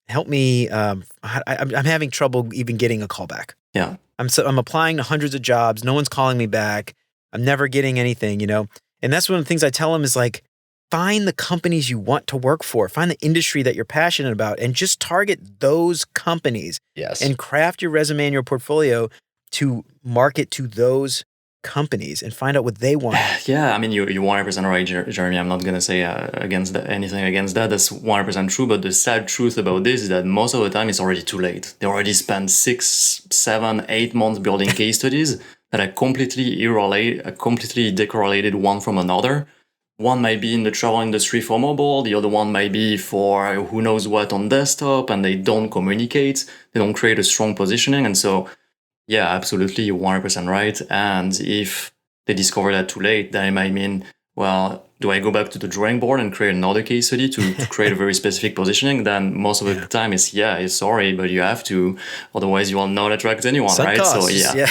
help me. I'm having trouble even getting a call back. Yeah. I'm applying to hundreds of jobs. No one's calling me back. I'm never getting anything, and that's one of the things I tell them is like, find the companies you want to work for, find the industry that you're passionate about and just target those companies. Yes. And craft your resume and your portfolio to market to those companies and find out what they want. Yeah, I mean, you're 100% right, Jeremy. I'm not going to say anything against that. That's 100% true. But the sad truth about this is that most of the time it's already too late. They already spent 6, 7, 8 months building case studies that are completely decorrelated one from another. One might be in the travel industry for mobile, the other one might be for who knows what on desktop, and they don't communicate. They don't create a strong positioning. And so, yeah, absolutely, you're 100% right. And if they discover that too late, then it might mean, well, do I go back to the drawing board and create another case study to create a very specific positioning? Then most of the time it's sorry, but you have to, otherwise you will not attract anyone, Sunk right? costs. So yeah.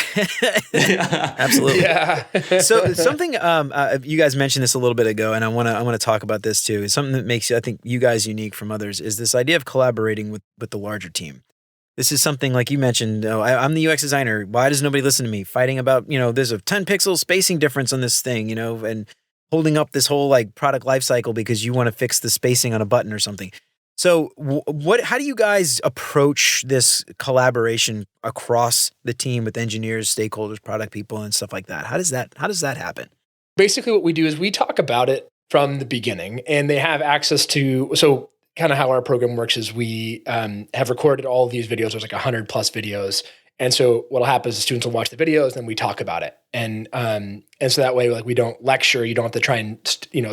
Absolutely. Yeah. So something you guys mentioned this a little bit ago, and I want to talk about this too. It's something that makes I think you guys unique from others is this idea of collaborating with the larger team. This is something like you mentioned, I'm the UX designer. Why does nobody listen to me? Fighting about, there's a 10 pixel spacing difference on this thing, and holding up this whole like product lifecycle because you want to fix the spacing on a button or something. So how do you guys approach this collaboration across the team with engineers, stakeholders, product people, and stuff like that? How does that happen? Basically what we do is we talk about it from the beginning, and they have access to, so kind of how our program works is we have recorded all of these videos. There's like 100 plus videos, And so what'll happen is the students will watch the videos and we talk about it. And so that way, like, we don't lecture, you don't have to try and,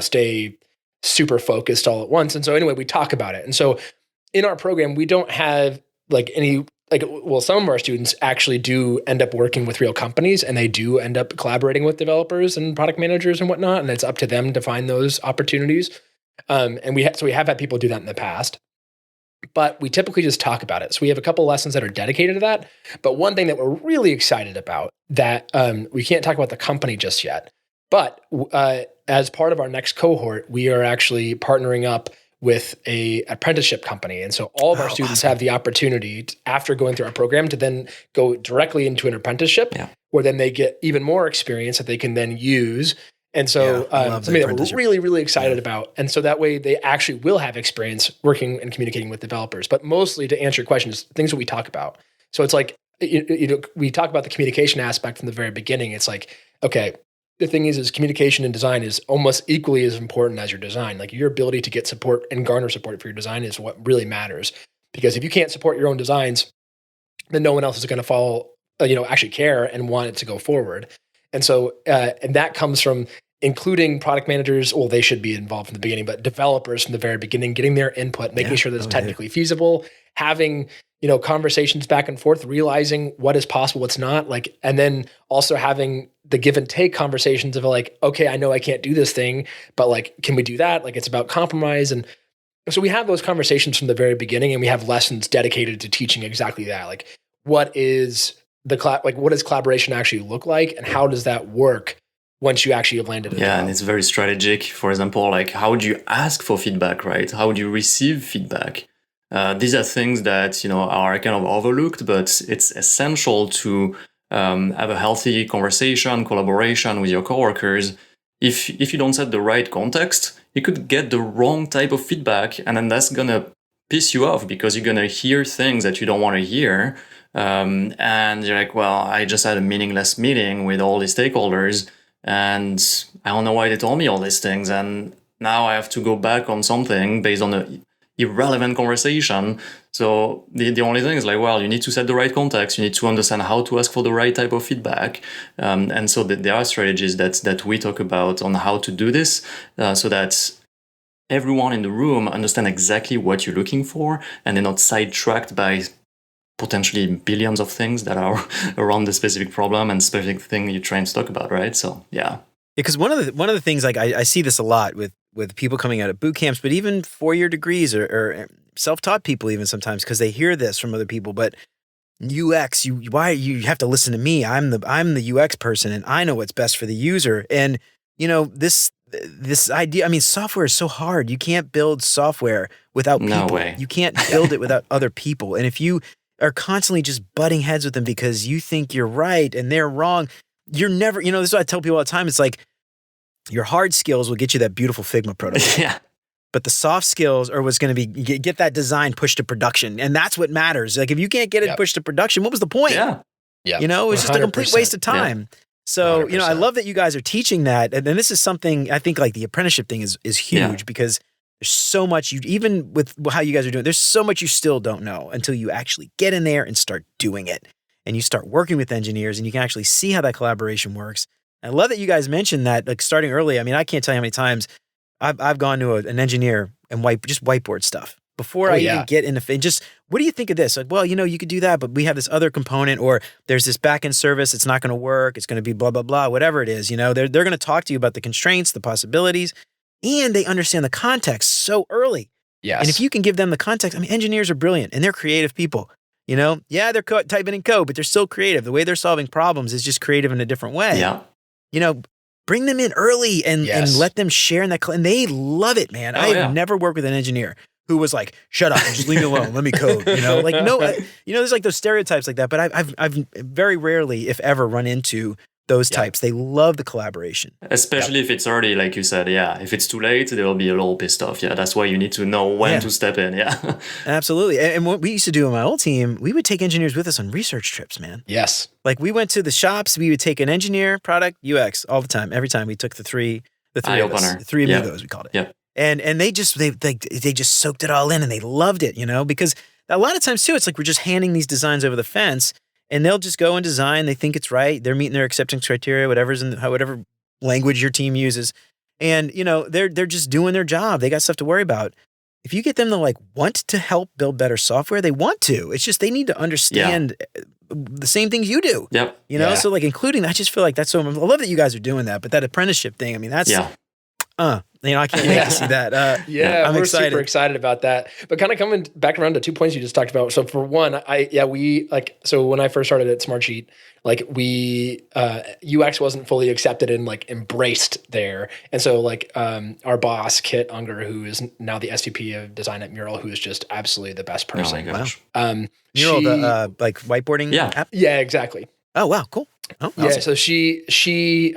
stay super focused all at once. And so anyway, we talk about it. And so in our program, we don't have some of our students actually do end up working with real companies, and they do end up collaborating with developers and product managers and whatnot. And it's up to them to find those opportunities. And we have had people do that in the past, but we typically just talk about it. So we have a couple lessons that are dedicated to that. But one thing that we're really excited about that we can't talk about the company just yet, but as part of our next cohort, we are actually partnering up with a apprenticeship company. And so all of our students have the opportunity after going through our program to then go directly into an apprenticeship where then they get even more experience that they can then use. And so something that we're really, really excited about. And so that way they actually will have experience working and communicating with developers. But mostly, to answer your question, is things that we talk about. So it's like, we talk about the communication aspect from the very beginning. It's like, okay, the thing is communication and design is almost equally as important as your design. Like, your ability to get support and garner support for your design is what really matters. Because if you can't support your own designs, then no one else is going to follow, actually care and want it to go forward. And so, and that comes from including product managers. Well, they should be involved from the beginning, but developers from the very beginning, getting their input, making sure that it's technically feasible, having, conversations back and forth, realizing what is possible, what's not, like, and then also having the give and take conversations of like, okay, I know I can't do this thing, but like, can we do that? Like, it's about compromise. And so we have those conversations from the very beginning, and we have lessons dedicated to teaching exactly that. Like, what does collaboration actually look like, and how does that work once you actually have landed it? Yeah, and it's very strategic. For example, like, how would you ask for feedback, right? How would you receive feedback? These are things that, are kind of overlooked, but it's essential to have a healthy conversation, collaboration with your coworkers. If you don't set the right context, you could get the wrong type of feedback, and then that's gonna piss you off because you're gonna hear things that you don't want to hear. And you're like, well, I just had a meaningless meeting with all these stakeholders, and I don't know why they told me all these things, and now I have to go back on something based on a irrelevant conversation. So the only thing is like, well, you need to set the right context. You need to understand how to ask for the right type of feedback. And so there are strategies that we talk about on how to do this, so that everyone in the room understand exactly what you're looking for, and they're not sidetracked by potentially billions of things that are around the specific problem and specific thing you're trying to talk about, right? So because one of the things, like, I see this a lot with people coming out of boot camps, but even 4-year degrees or self-taught people even sometimes, because they hear this from other people. But UX, why you have to listen to me? I'm the UX person, and I know what's best for the user. And this idea. I mean, software is so hard. You can't build software without people. No way. You can't build it without other people. And if you are constantly just butting heads with them because you think you're right and they're wrong, you're never. This is what I tell people all the time. It's like, your hard skills will get you that beautiful Figma prototype. Yeah. But the soft skills are what's going to be get that design pushed to production. And that's what matters. Like, if you can't get it pushed to production, what was the point? Yeah. It's just a complete waste of time. Yeah. So, 100%. I love that you guys are teaching that. And then this is something, I think, like, the apprenticeship thing is huge because there's so much even with how you guys are doing, there's so much you still don't know until you actually get in there and start doing it. And you start working with engineers, and you can actually see how that collaboration works. I love that you guys mentioned that, like, starting early. I mean, I can't tell you how many times I've gone to an engineer and whiteboard stuff before I even get into just, what do you think of this? Like, well, you could do that, but we have this other component, or there's this backend service. It's not going to work. It's going to be blah, blah, blah, whatever it is. They're going to talk to you about the constraints, the possibilities, and they understand the context so early. Yes. And if you can give them the context, I mean, engineers are brilliant and they're creative people. They're typing in code, but they're still creative. The way they're solving problems is just creative in a different way. Yeah. Bring them in early and let them share in that. And they love it, man. I've never worked with an engineer who was like, shut up and just leave me alone. Let me code. Like, no, there's like those stereotypes like that. But I've very rarely, if ever, run into those types. They love the collaboration. Especially if it's already, like you said, if it's too late, they'll be a little pissed off. Yeah, that's why you need to know when to step in. Yeah. Absolutely. And what we used to do in my old team, we would take engineers with us on research trips, man. Yes. Like, we went to the shops, we would take an engineer, product, UX all the time. Every time we took the three of us, the three amigos, we called it. Yeah. And they just soaked it all in, and they loved it, because a lot of times too, it's like we're just handing these designs over the fence. and they'll just go and design. They think it's right. They're meeting their acceptance criteria, whatever language your team uses. And, they're just doing their job. They got stuff to worry about. If you get them to like want to help build better software, they want to. It's just they need to understand the same things you do. Yep. So like including that, I just feel like that's so. I love that you guys are doing that, but that apprenticeship thing, I mean, that's I can't wait to see that. I'm we're super excited about that. But kind of coming back around to 2 points you just talked about. So for one, so when I first started at Smartsheet, like UX wasn't fully accepted and like embraced there. And so like our boss, Kit Unger, who is now the SVP of design at Mural, who is just absolutely the best person. Oh my gosh. Mural, the like whiteboarding app? Yeah, exactly. Oh, wow. Cool. Oh, yeah. Awesome. So she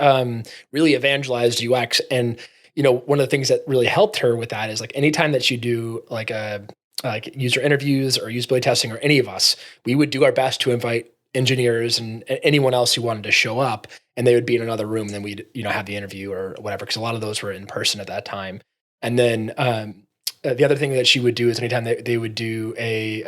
really evangelized UX, and one of the things that really helped her with that is like anytime that you do like user interviews or usability testing or any of us, we would do our best to invite engineers and anyone else who wanted to show up, and they would be in another room, and then we'd have the interview or whatever, because a lot of those were in person at that time. And then the other thing that she would do is anytime they would do a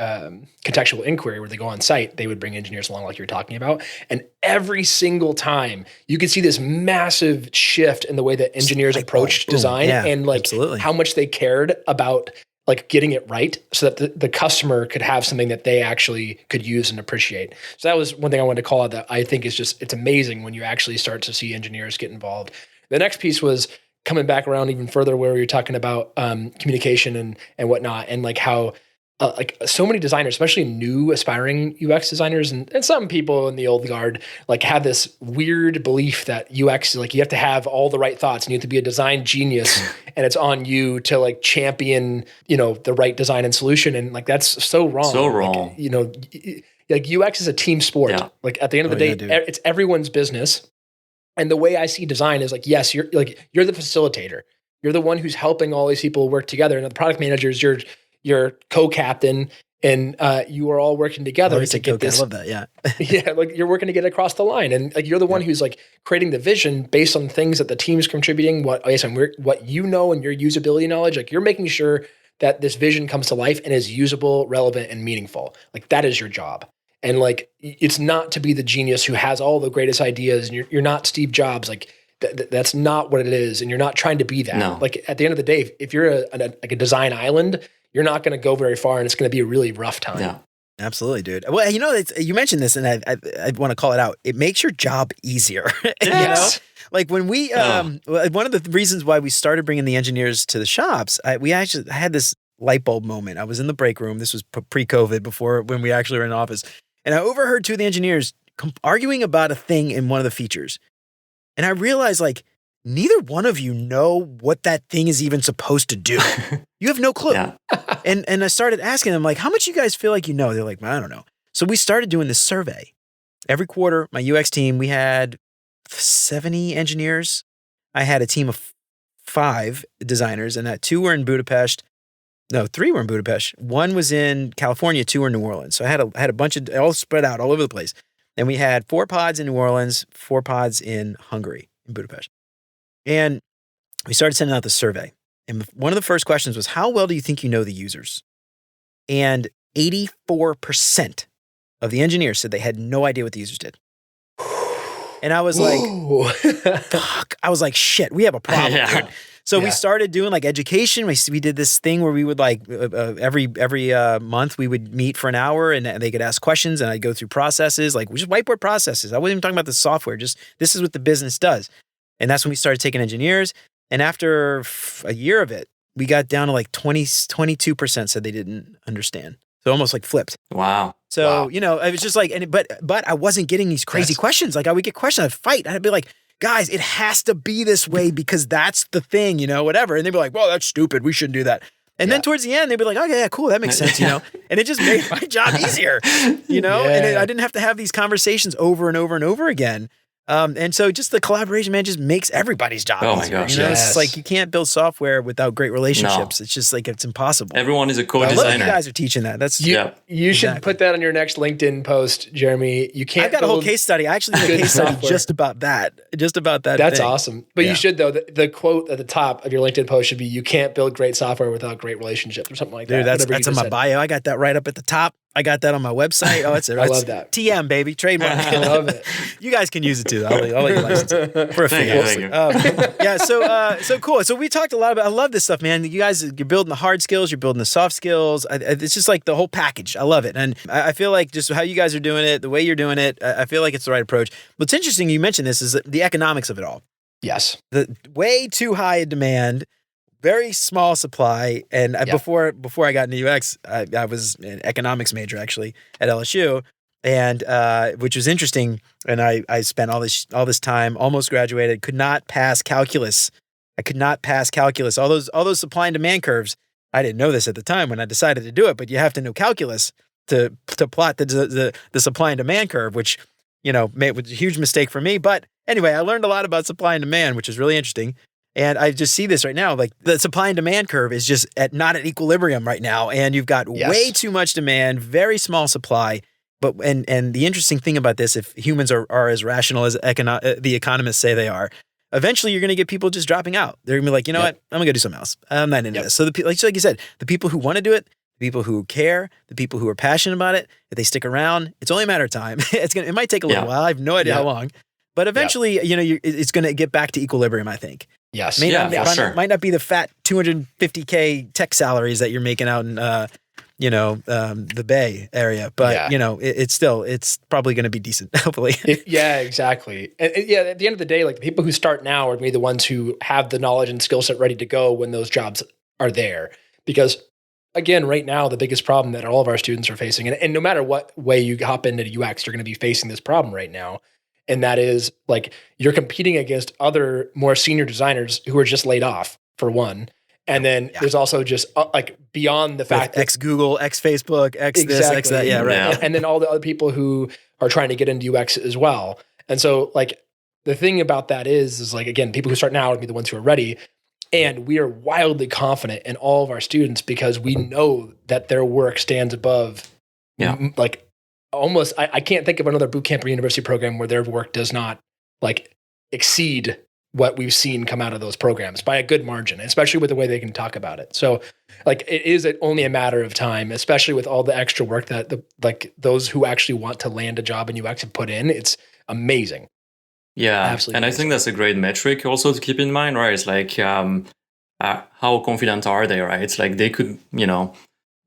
contextual inquiry where they go on site, they would bring engineers along like you're talking about. And every single time you could see this massive shift in the way that engineers approached design and like how much they cared about like getting it right so that the customer could have something that they actually could use and appreciate. So that was one thing I wanted to call out that I think is just, it's amazing when you actually start to see engineers get involved. The next piece was coming back around even further where we were talking about communication and whatnot, and like how like so many designers, especially new aspiring UX designers and some people in the old guard, like have this weird belief that UX, like you have to have all the right thoughts and you have to be a design genius and it's on you to like champion, the right design and solution. And like, that's so wrong. So wrong. Like UX is a team sport. Yeah. Like at the end of the day, it's everyone's business. And the way I see design is like, yes, you're the facilitator. You're the one who's helping all these people work together. And the product manager is your co-captain, and you are all working together to get this. I love that. Yeah. Yeah. Like you're working to get across the line. And like, you're the one who's like creating the vision based on things that the team's contributing, what and your usability knowledge, like you're making sure that this vision comes to life and is usable, relevant, and meaningful. Like that is your job. And like, it's not to be the genius who has all the greatest ideas, and you're not Steve Jobs. Like that's not what it is. And you're not trying to be that. No. Like at the end of the day, if you're like a design island, you're not going to go very far, and it's going to be a really rough time. Yeah. Absolutely, dude. Well, you mentioned this, and I want to call it out. It makes your job easier. Yes. Like when we, one of the reasons why we started bringing the engineers to the shops, I had this light bulb moment. I was in the break room. This was pre-COVID, when we actually were in office. And I overheard two of the engineers arguing about a thing in one of the features. And I realized like, neither one of you know what that thing is even supposed to do. You have no clue. Yeah. And I started asking them like, how much you guys feel like you know? They're like, I don't know. So we started doing this survey. Every quarter, my UX team, we had 70 engineers. I had a team of 5 designers, and that 2 were in Budapest. No, 3 were in Budapest. 1 was in California, 2 were in New Orleans. So I had a bunch of, all spread out all over the place. And we had 4 pods in New Orleans, 4 pods in Hungary, in Budapest. And we started sending out the survey. And one of the first questions was, how well do you think you know the users? And 84% of the engineers said they had no idea what the users did. And I was like, fuck. I was like, shit, we have a problem, dude. So we started doing like education. We did this thing where we would like every month we would meet for an hour, and they could ask questions, and I'd go through processes, like just whiteboard processes. I wasn't even talking about the software, just this is what the business does. And that's when we started taking engineers. And after a year of it, we got down to like 22% said they didn't understand. So almost like flipped. Wow. So, it was just like, but I wasn't getting these crazy questions. Like I would get questions, I'd fight. I'd be like, guys, it has to be this way because that's the thing, whatever. And they'd be like, well, that's stupid. We shouldn't do that. And then towards the end, they'd be like, okay, yeah, cool. That makes sense, And it just made my job easier, And I didn't have to have these conversations over and over and over again. And so just the collaboration, man, just makes everybody's job easier. Oh my gosh. It's like you can't build software without great relationships. No. It's just like, it's impossible. Everyone is a co-designer. I love that you guys are teaching that. That's You should put that on your next LinkedIn post, Jeremy. You can't. I've got a whole case study. I actually did a case study just about that. That's awesome. But you should, though. The quote at the top of your LinkedIn post should be, "You can't build great software without great relationships," or something like that. Dude, that's on my bio. I got that right up at the top. I got that on my website. Oh, it's I love that. TM, baby, trademark. I love it. You guys can use it too. I'll let you license it for a fee. Thank you. Yeah, so cool. So we talked a lot about. I love this stuff, man. You guys, you're building the hard skills, you're building the soft skills. It's just like the whole package. I love it, and I feel like just how you guys are doing it, the way you're doing it, I feel like it's the right approach. What's interesting, you mentioned this, is the economics of it all. Yes. The way too high a demand, very small supply. And before I got into UX, I was an economics major actually at LSU, and which was interesting. And I spent all this time, almost graduated, could not pass calculus. I could not pass calculus. All those supply and demand curves. I didn't know this at the time when I decided to do it, but you have to know calculus to plot the supply and demand curve, which was a huge mistake for me. But anyway, I learned a lot about supply and demand, which is really interesting. And I just see this right now, like the supply and demand curve is just not at equilibrium right now. And you've got way too much demand, very small supply. But and the interesting thing about this, if humans are as rational as the economists say they are, eventually you're going to get people just dropping out. They're going to be like, you know what, I'm going to go do something else. I'm not into this. So like you said, the people who want to do it, the people who care, the people who are passionate about it, if they stick around, it's only a matter of time. It might take a little while. I have no idea how long. But eventually, it's going to get back to equilibrium, I think. Yes. Might not be the fat $250K tech salaries that you're making out in, the Bay Area, but it's probably going to be decent, hopefully. Exactly. And at the end of the day, like the people who start now are going to be the ones who have the knowledge and skill set ready to go when those jobs are there. Because again, right now, the biggest problem that all of our students are facing, and no matter what way you hop into UX, you're going to be facing this problem right now. And that is like you're competing against other more senior designers who are just laid off, for one. And then there's also just like beyond the fact that ex-Google, ex-Facebook, this, ex that. Yeah, right. Yeah. And then all the other people who are trying to get into UX as well. And so like the thing about that is like, again, people who start now would be the ones who are ready. And we are wildly confident in all of our students because we know that their work stands above like almost, I can't think of another boot camp or university program where their work does not like exceed what we've seen come out of those programs by a good margin, especially with the way they can talk about it. So like it is only a matter of time, especially with all the extra work that those who actually want to land a job in UX have put in. It's amazing. Yeah. Absolutely and amazing. I think that's a great metric also to keep in mind, right? It's like, how confident are they, right? It's like they could,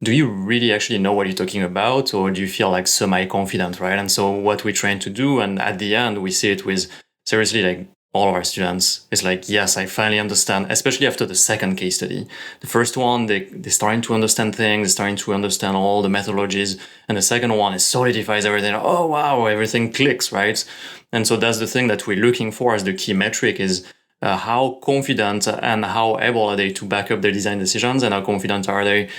do you really actually know what you're talking about, or do you feel like semi-confident, right? And so what we're trying to do, and at the end, we see it with seriously like all of our students, is like, yes, I finally understand, especially after the second case study. The first one, they're starting to understand things, they're starting to understand all the methodologies. And the second one, it solidifies everything. Oh, wow, everything clicks, right? And so that's the thing that we're looking for as the key metric is how confident and how able are they to back up their design decisions, and how confident are they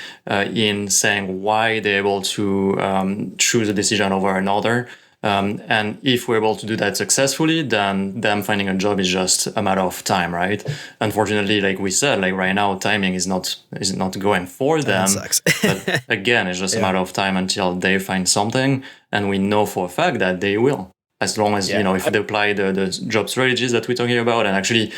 in saying why they're able to choose a decision over another. And if we're able to do that successfully, then them finding a job is just a matter of time, right? Unfortunately, like we said, like right now, timing is not going for them. That sucks. But again, it's just a matter of time until they find something, and we know for a fact that they will. As long as, if they apply the job strategies that we're talking about. And actually,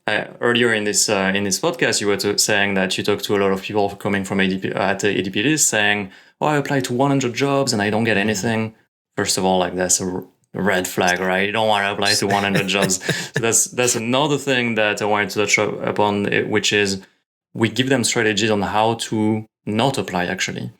earlier in this podcast, you were saying that you talked to a lot of people coming from ADP, at ADP list saying, oh, I applied to 100 jobs and I don't get anything. First of all, like that's a red flag, right? You don't want to apply to 100 jobs. So that's another thing that I wanted to touch upon, which is we give them strategies on how to not apply, actually.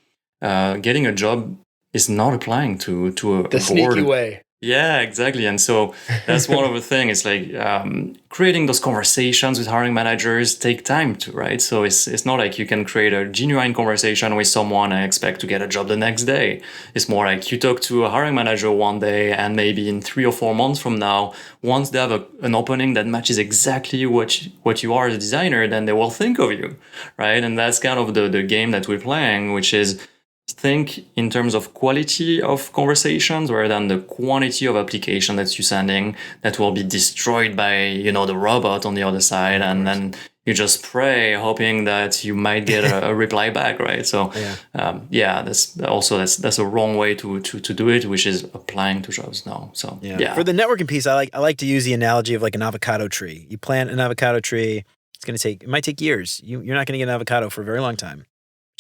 Getting a job is not applying to a the sneaky way. Yeah, exactly. And so that's one of the things. It's like creating those conversations with hiring managers take time to, right? So it's not like you can create a genuine conversation with someone and expect to get a job the next day. It's more like you talk to a hiring manager one day, and maybe in 3 or 4 months from now, once they have an opening that matches exactly what you are as a designer, then they will think of you, right? And that's kind of the game that we're playing, which is think in terms of quality of conversations rather than the quantity of application that you're sending that will be destroyed by, the robot on the other side. And then you just pray hoping that you might get a reply back, right? So, that's a wrong way to do it, which is applying to jobs now. So, For the networking piece, I like to use the analogy of like an avocado tree. You plant an avocado tree, it might take years. You're not going to get an avocado for a very long time.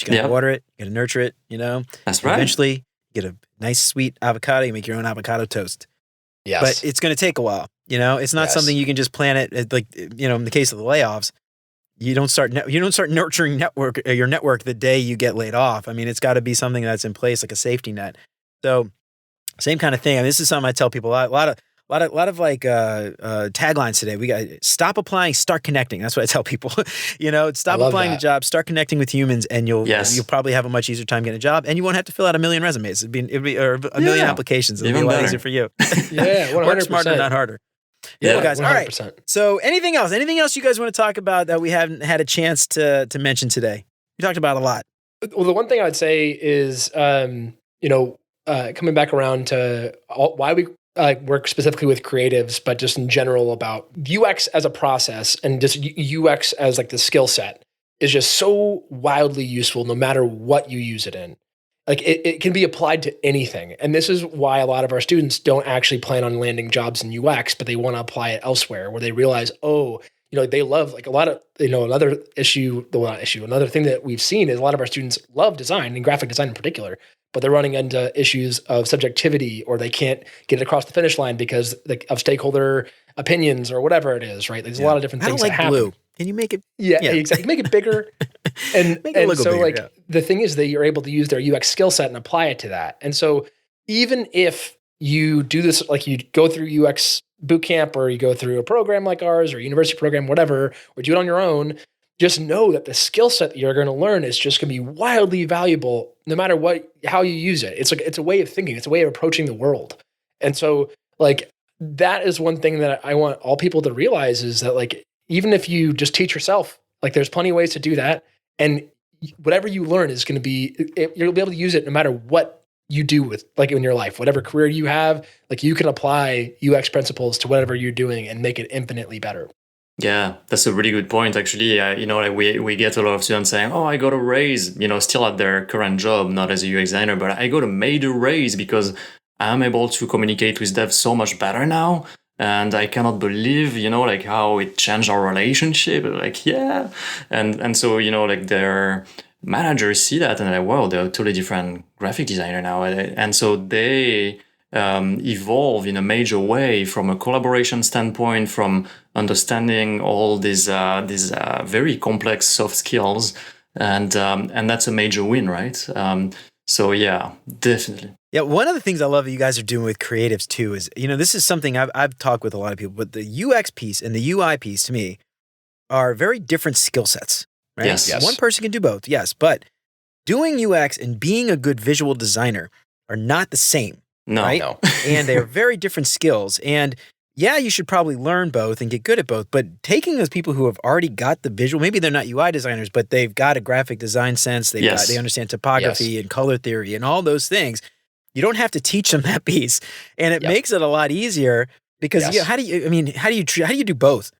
You got to Yep. water it, you got to nurture it, you know? That's And right. eventually, you get a nice sweet avocado, you make your own avocado toast. Yes. But it's going to take a while, you know? It's not Yes. something you can just plan it like, you know, in the case of the layoffs, you don't start nurturing your network the day you get laid off. I mean, it's got to be something that's in place, like a safety net. So same kind of thing. I mean, this is something I tell people a lot of like taglines today. We got stop applying, start connecting. That's what I tell people. You know, stop love applying to that. jobs, start connecting with humans, and you'll Yes. probably have a much easier time getting a job, and you won't have to fill out a million resumes. It'd be or a million Yeah. applications. It'll be Even a lot better. easier for you. Yeah, 100%. Work smarter, not harder. Yeah, Cool, guys. All right. 100%. So anything else you guys want to talk about that we haven't had a chance to mention today? We talked about a lot. Well, the one thing I would say is, coming back around to why we work specifically with creatives, but just in general about UX as a process and just UX as like the skill set is just so wildly useful no matter what you use it in. Like it can be applied to anything. And this is why a lot of our students don't actually plan on landing jobs in UX, but they want to apply it elsewhere where they realize, they love like a lot of, another thing that we've seen is a lot of our students love design and graphic design in particular, but they're running into issues of subjectivity or they can't get it across the finish line because of stakeholder opinions or whatever it is, right? There's a lot of different things I don't that like happen. blue. Can you make it? Yeah, exactly. Make it bigger. And, Make it and look so bigger, like yeah. the thing is that you're able to use their UX skill set and apply it to that. And so even if you do this, like you go through UX bootcamp or you go through a program like ours or university program, whatever, or do it on your own, just know that the skill set that you're going to learn is just going to be wildly valuable no matter how you use it. It's a way of thinking. It's a way of approaching the world. And so like that is one thing that I want all people to realize is that like, even if you just teach yourself, like there's plenty of ways to do that. And whatever you learn is going to be, you'll be able to use it no matter what you do with like in your life, whatever career you have, like you can apply UX principles to whatever you're doing and make it infinitely better. Yeah, that's a really good point. Actually, like we get a lot of students saying, "Oh, I got a raise," still at their current job, not as a UX designer, but I got a major raise because I'm able to communicate with devs so much better now. And I cannot believe, like how it changed our relationship. Like, yeah. And so, like their managers see that and they're like, wow, they're a totally different graphic designer now. And so they evolve in a major way from a collaboration standpoint, from understanding all these very complex soft skills. And that's a major win, right? So yeah, definitely. Yeah, one of the things I love that you guys are doing with creatives too is, this is something I've talked with a lot of people, but the UX piece and the UI piece to me are very different skill sets, right? Yes. One person can do both, yes, but doing UX and being a good visual designer are not the same, No. right? No. And they're very different skills. And yeah, you should probably learn both and get good at both, but taking those people who have already got the visual, maybe they're not UI designers, but they've got a graphic design sense, they understand topography and color theory and all those things. You don't have to teach them that piece, and it makes it a lot easier because how do you do both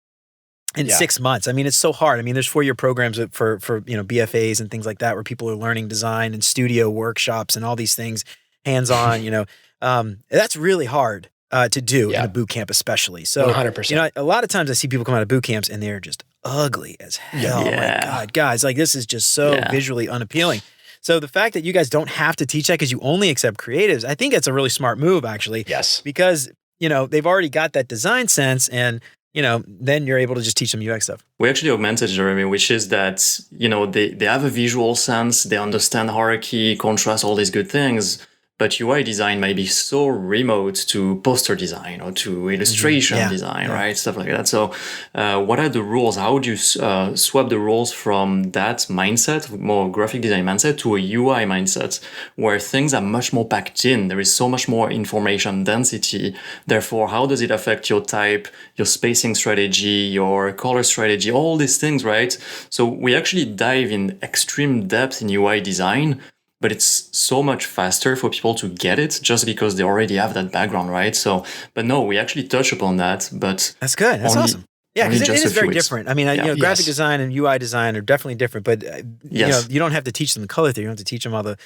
in 6 months? I mean, it's so hard. I mean, there's 4-year programs for BFAs and things like that where people are learning design and studio workshops and all these things, hands-on. That's really hard to do in a boot camp, especially. So, 100%. A lot of times I see people come out of boot camps and they're just ugly as hell. Yeah. Oh my God, guys, like this is just so visually unappealing. So the fact that you guys don't have to teach that because you only accept creatives, I think that's a really smart move, actually. Yes. Because, they've already got that design sense and, then you're able to just teach them UX stuff. We actually augmented, Jeremy, which is that, they have a visual sense, they understand hierarchy, contrast, all these good things. But UI design may be so remote to poster design or to illustration design, right? Stuff like that. So what are the rules? How would you swap the roles from that mindset, more graphic design mindset, to a UI mindset where things are much more packed in? There is so much more information density. Therefore, how does it affect your type, your spacing strategy, your color strategy, all these things, right? So we actually dive in extreme depth in UI design, but it's so much faster for people to get it just because they already have that background, right? So, but no, we actually touch upon that, but that's good. That's awesome. Yeah, because it is very different. I mean, graphic design and UI design are definitely different, but you don't have to teach them the color theory. You don't have to teach them all the,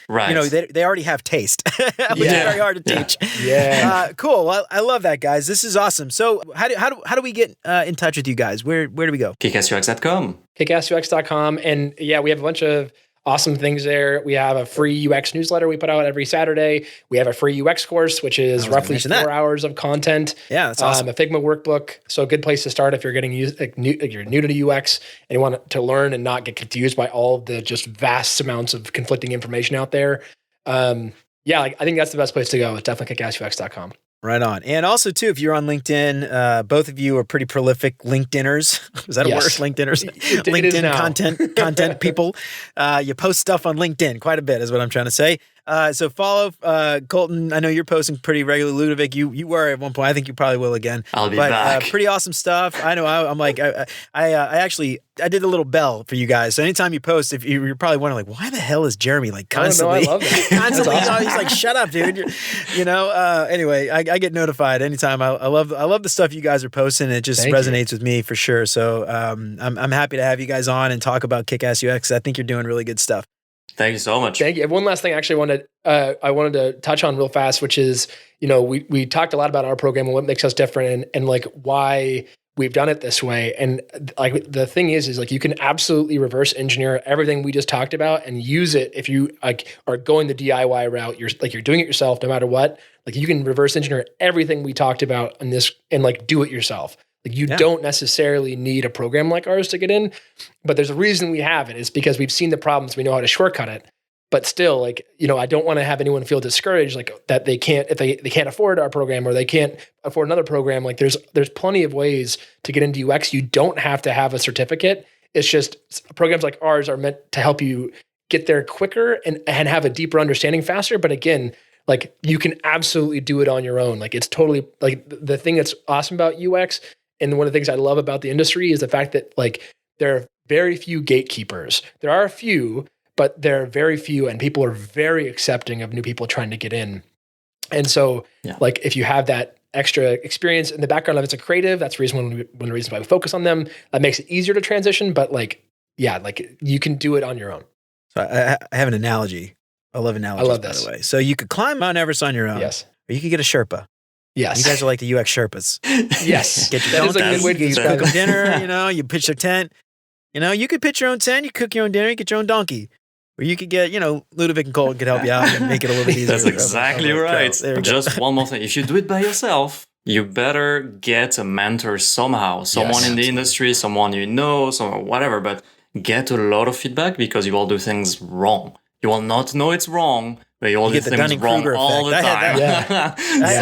they already have taste, which is very hard to teach. Yeah. Cool. Well, I love that, guys. This is awesome. So how do we get in touch with you guys? Where do we go? KickAssUX.com. KickAssUX.com. And we have a bunch of awesome things there. We have a free UX newsletter we put out every Saturday. We have a free UX course, which is roughly 4 hours of content. Yeah, that's awesome. A Figma workbook. So a good place to start if you're you're new to the UX and you want to learn and not get confused by all of the just vast amounts of conflicting information out there. I think that's the best place to go. It's definitely kickassux.com. Right on. And also, too, if you're on LinkedIn, both of you are pretty prolific LinkedIners. Is that a word? LinkedIners? LinkedIn content people. You post stuff on LinkedIn quite a bit is what I'm trying to say. So follow Colton. I know you're posting pretty regularly. Ludovic, you were at one point. I think you probably will again. I'll be back. Pretty awesome stuff. I know. I'm like, I did a little bell for you guys. So anytime you post, if you're probably wondering, like, why the hell is Jeremy like constantly? I love that. Constantly, he's like, shut up, dude. Anyway, I get notified anytime. I love the stuff you guys are posting. It just resonates with me for sure. So I'm happy to have you guys on and talk about Kickass UX. I think you're doing really good stuff. Thank you so much. Thank you. One last thing I wanted to touch on real fast, which is, we talked a lot about our program and what makes us different and like why we've done it this way. And like the thing is like you can absolutely reverse engineer everything we just talked about and use it if you like are going the DIY route. You're doing it yourself no matter what. Like you can reverse engineer everything we talked about in this and like do it yourself. Like you don't necessarily need a program like ours to get in, but there's a reason we have it. It's because we've seen the problems. We know how to shortcut it. But still, like, I don't want to have anyone feel discouraged, like that they can't, if they can't afford our program or they can't afford another program. Like there's plenty of ways to get into UX. You don't have to have a certificate. It's just programs like ours are meant to help you get there quicker and have a deeper understanding faster. But again, like you can absolutely do it on your own. Like it's totally like the thing that's awesome about UX. And one of the things I love about the industry is the fact that like there are very few gatekeepers. There are a few, but there are very few, and people are very accepting of new people trying to get in. And so, like, if you have that extra experience in the background of it's a creative, that's one of the reasons why we focus on them. That makes it easier to transition, but like you can do it on your own. So I have an analogy. I love analogies, by the way. So you could climb Mount Everest on your own. Yes. Or you could get a Sherpa. Yes. You guys are like the UX Sherpas. Yes. Get your that is a good way to describe cook them dinner, you pitch their tent. You could pitch your own tent, you cook your own dinner, you get your own donkey. Or you could get, Ludovic and Colton could help you out and make it a little bit easier. That's exactly right. Just one more thing. If you do it by yourself, you better get a mentor somehow. Someone in the industry, someone someone whatever, but get a lot of feedback because you will do things wrong. You will not know it's wrong, but you will do things wrong all the time. I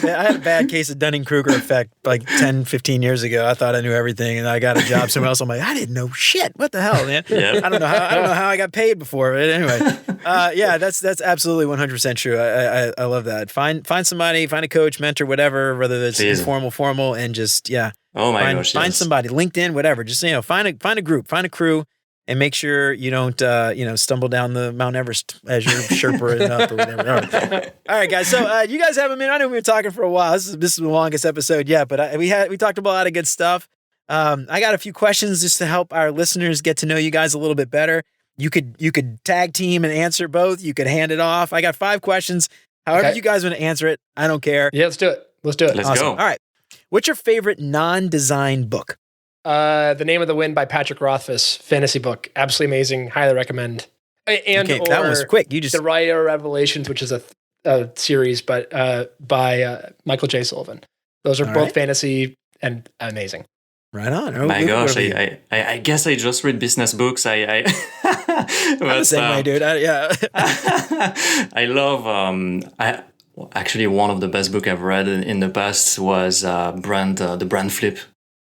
had a bad case of Dunning-Kruger effect like 10, 15 years ago. I thought I knew everything, and I got a job somewhere else. I'm like, I didn't know shit. What the hell, man? I don't know how I got paid before. But anyway, that's absolutely 100% true. I love that. Find somebody, find a coach, mentor, whatever, whether it's informal, formal, and just Oh my gosh, find somebody, LinkedIn, whatever. Just find a group, find a crew. And make sure you don't, stumble down the Mount Everest as you're Sherpa up or whatever. All right, guys. So you guys have a minute. I know we were talking for a while. This is the longest episode yet, but we talked about a lot of good stuff. I got a few questions just to help our listeners get to know you guys a little bit better. You could tag team and answer both. You could hand it off. I got 5 questions. However you guys want to answer it, I don't care. Yeah, let's do it. Let's go. All right. What's your favorite non-design book? The Name of the Wind by Patrick Rothfuss, fantasy book, absolutely amazing. Highly recommend. And that was quick. You just The Writer Revelations, which is a series, but by Michael J. Sullivan. Those are both fantasy and amazing. Right on. Oh, my gosh, I guess I just read business books. I'm the same way, dude. I love. Actually, one of the best books I've read in the past was The Brand Flip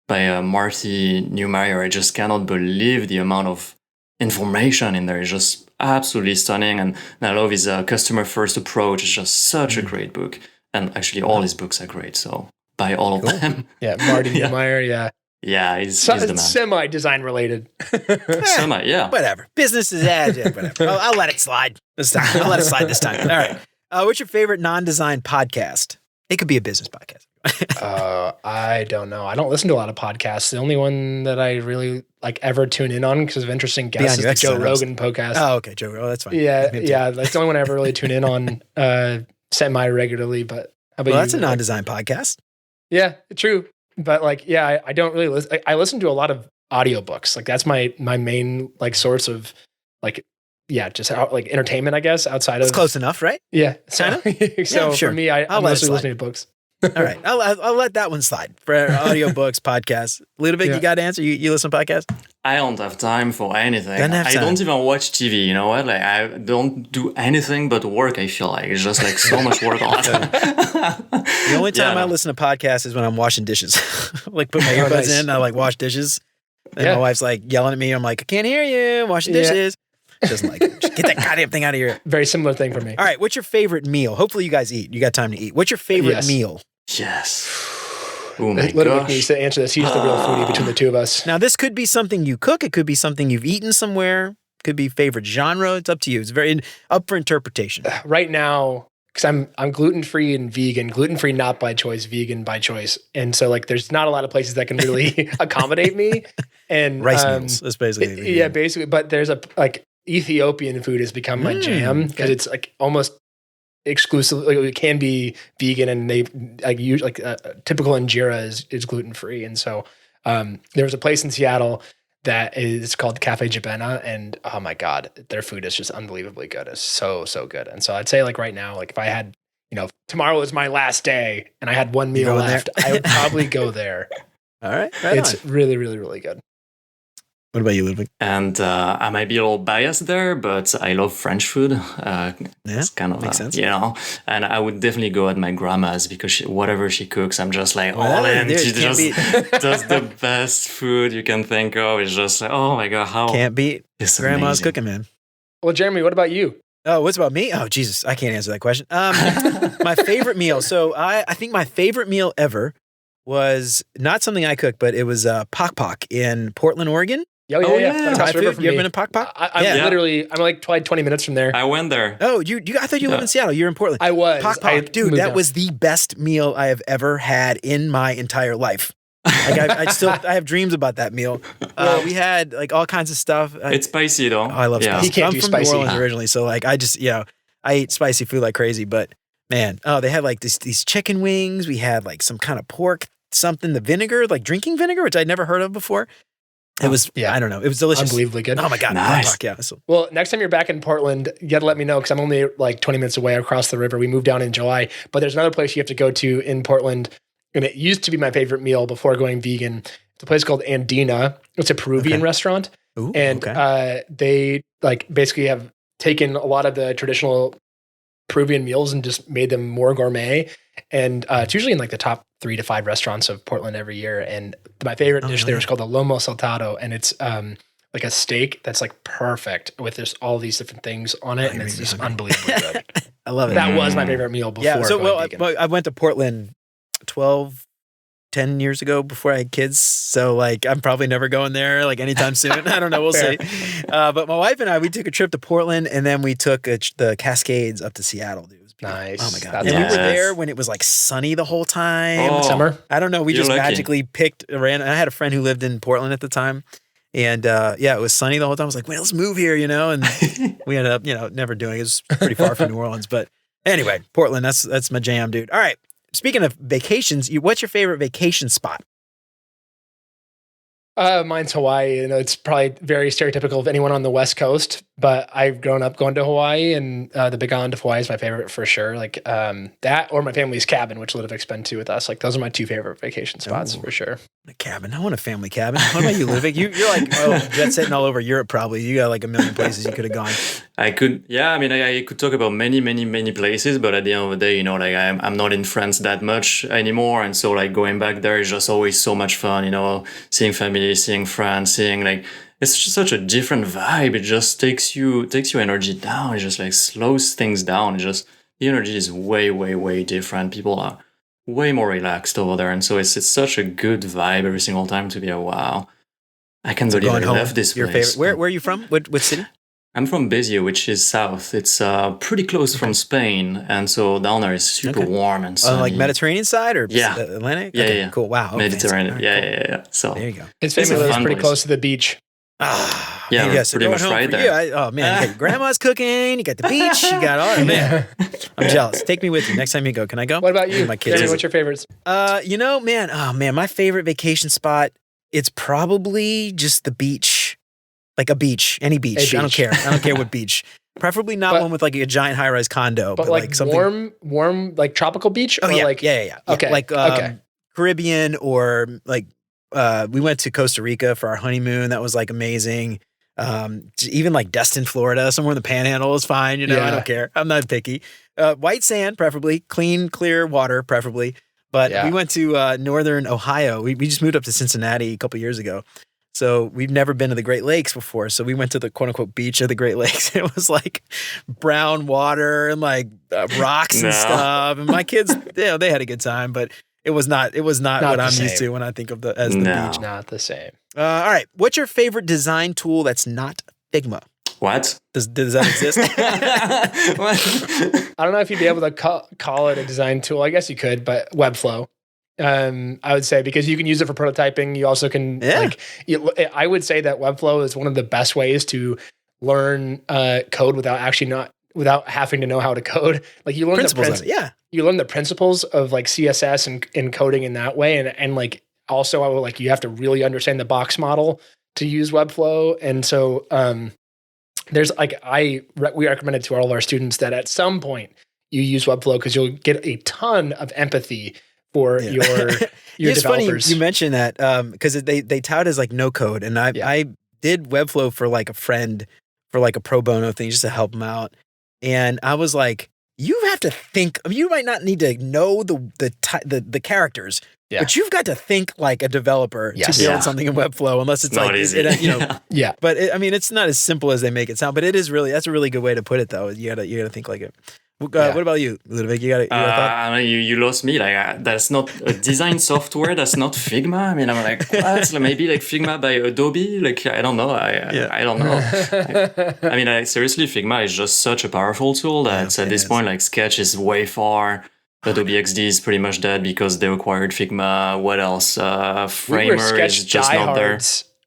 by Marty Neumeyer. I just cannot believe the amount of information in there. It's just absolutely stunning. And I love his customer first approach. It's just such a great book. And actually, all his books are great. So buy all of them. Yeah, Marty Neumeyer, Yeah, he's the man. Semi-design related. Whatever. Business is whatever. I'll let it slide this time. I'll let it slide this time. All right. What's your favorite non-design podcast? It could be a business podcast. I don't know. I don't listen to a lot of podcasts. The only one that I really ever tune in on because of interesting guests is the Joe Rogan podcast. Oh, okay. Joe Rogan. That's fine. Yeah. That's the only one I ever really tune in on semi-regularly. But how about you? That's a non-design podcast. Yeah, true. But I don't really listen. I listen to a lot of audiobooks. That's my main source of just like entertainment, I guess, outside It's of close enough, right? Yeah. So, Yeah, sure. for me, I'm I'll let it mostly slide. listening to books. All right. I'll let that one slide for audiobooks, podcasts. Ludovic, you got to answer. You listen to podcasts? I don't have time for anything. Doesn't have I time. don't even watch TV. You know what? Like I don't do anything but work. I feel like it's just like so much work all the time. The only time I listen to podcasts is when I'm washing dishes. Like put my earbuds in, I like wash dishes. And my wife's like yelling at me. I'm like, I can't hear you. Washing dishes. Doesn't like it. Just get that goddamn thing out of here. Very similar thing for me. All right. What's your favorite meal? Hopefully you guys eat. You got time to eat. What's your favorite meal? Yes. Oh my Ludovic gosh. needs to answer this. He's the real foodie between the two of us. Now, this could be something you cook. It could be something you've eaten somewhere. Could be favorite genre. It's up to you. It's very up for interpretation. Right now, because I'm gluten-free and vegan. Gluten-free not by choice, vegan by choice. And so like there's not a lot of places that can really accommate me. And rice meals. That's basically yeah, basically. But there's like Ethiopian food has become my jam because it's like almost exclusively, like, it can be vegan, and they use typical injera is gluten free. And so there was a place in Seattle that is called Cafe Jabena, and oh my god, their food is just unbelievably good. It's so good. And so I'd say like right now, like if I had, tomorrow is my last day and I had one meal left, I would probably go there. All right, it's really, really, really good. What about you, Ludwig? And I might be a little biased there, but I love French food. It's kind of makes sense. And I would definitely go at my grandma's because whatever she cooks, I'm just like all in. She just does the best food you can think of. It's just like, oh my god, how can't beat grandma's amazing. cooking, man. Well, Jeremy, what about you? Oh, what's about me? Oh, Jesus, I can't answer that question. My favorite meal. So I think my favorite meal ever was not something I cooked, but it was Pok Pok in Portland, Oregon. Oh, yeah. Thai food. You ever been to Pok Pok? I'm like 20 minutes from there. I went there. Oh, I thought you lived in Seattle. You're in Portland. I was. Pok Pok. Dude, that was the best meal I have ever had in my entire life. Like I have dreams about that meal. We had like all kinds of stuff. It's spicy though. Oh, I love spicy. He can't do I'm from spicy. New Orleans originally, so like I just I eat spicy food like crazy. But man, they had like these chicken wings. We had like some kind of pork, something, the vinegar, like drinking vinegar, which I'd never heard of before. It was, I don't know. It was delicious. Unbelievably good. Oh my God. Nice. Fuck yeah. So, well, next time you're back in Portland, you got to let me know because I'm only like 20 minutes away across the river. We moved down in July, but there's another place you have to go to in Portland. And it used to be my favorite meal before going vegan. It's a place called Andina. It's a Peruvian restaurant. Ooh, and they like basically have taken a lot of the traditional Peruvian meals and just made them more gourmet. And it's usually in like the top 3 to 5 restaurants of Portland every year. And my favorite dish there is called the lomo saltado. And it's like a steak that's like perfect with just all these different things on it. And it's just unbelievably good. I love it. That was my favorite meal before. Yeah. So, vegan. I went to Portland 10 years ago before I had kids. So like, I'm probably never going there like anytime soon. I don't know. We'll see. But my wife and I, we took a trip to Portland and then we took the Cascades up to Seattle, dude. Nice. Oh my God. That's And we were awesome. there when it was like sunny the whole time. Oh. Summer. I don't know. We You're just lucky. magically picked a random. I had a friend who lived in Portland at the time. And it was sunny the whole time. I was like, well, let's move here, And we ended up, never doing it. It was pretty far from New Orleans. But anyway, Portland, that's my jam, dude. All right. Speaking of vacations, what's your favorite vacation spot? Mine's Hawaii. It's probably very stereotypical of anyone on the West Coast, but I've grown up going to Hawaii, and the Big Island of Hawaii is my favorite for sure. Like that, or my family's cabin, which Ludwig's been to with us. Like those are my 2 favorite vacation spots for sure. A cabin. I want a family cabin. What about you, Ludwig? You're like jet setting all over Europe. Probably you got like a million places you could have gone. I could, I could talk about many places, but at the end of the day, like I'm not in France that much anymore, and so like going back there is just always so much fun. Seeing family, seeing friends, seeing like it's just such a different vibe. It just takes your energy down. It just like slows things down. It just the energy is way different. People are way more relaxed over there, and so it's such a good vibe every single time to be like, wow, I can't believe I left this Your place. favorite? Where are you from? What city? I'm from Béziers, which is south. It's pretty close from Spain, and so down there is super warm and sunny. Like Mediterranean side or Atlantic? Yeah, okay, yeah. Cool. Wow. Oh, Mediterranean. fancy. Yeah. So there you go. His family lives pretty close to the beach. Yeah, yes, pretty much right there. Oh man, you got your grandma's cooking. You got the beach. You got all. Man, I'm jealous. Take me with you next time you go. Can I go? What about you? My kids. What's your favorites? Man. Oh man, my favorite vacation spot. It's probably just the beach. Like a beach, any beach. I don't care. I don't care what beach. Preferably not one with like a giant high-rise condo, but like something warm, like tropical beach. Oh or yeah, like, yeah. Okay, Like Caribbean or like we went to Costa Rica for our honeymoon. That was like amazing. Even like Destin, Florida, somewhere in the Panhandle is fine. You know, I don't care. I'm not picky. White sand, preferably clean, clear water, preferably. But we went to northern Ohio. We just moved up to Cincinnati a couple years ago. So we've never been to the Great Lakes before. So we went to the quote unquote beach of the Great Lakes. It was like brown water and like rocks and stuff. And my kids, they had a good time, but it was not what I'm used to when I think of the beach. Not the same. All right. What's your favorite design tool that's not Figma? What? Does that exist? I don't know if you'd be able to call it a design tool. I guess you could, but Webflow. I would say, because you can use it for prototyping. You also can I would say that Webflow is one of the best ways to learn code without having to know how to code. Like you learn you learn the principles of like CSS and coding in that way. And like also you have to really understand the box model to use Webflow. And so there's like we recommend it to all of our students that at some point you use Webflow because you'll get a ton of empathy for your it's developers. Funny you mentioned that because they tout as like no code, and I did Webflow for like a friend for like a pro bono thing just to help him out, and I was like, you have to think. I mean, you might not need to know the characters, but you've got to think like a developer to build something in Webflow, unless it's not like easy. But it's not as simple as they make it sound. But that's a really good way to put it, though. You gotta think like it. What about you, Ludovic? You got a thought? You lost me. Like that's not a design software. That's not Figma. I mean, I'm like, what? Maybe like Figma by Adobe. Like I don't know. I don't know. I mean, seriously, Figma is just such a powerful tool that at this point, like Sketch is way far. Adobe XD is pretty much dead because they acquired Figma. What else? Framer is just not there.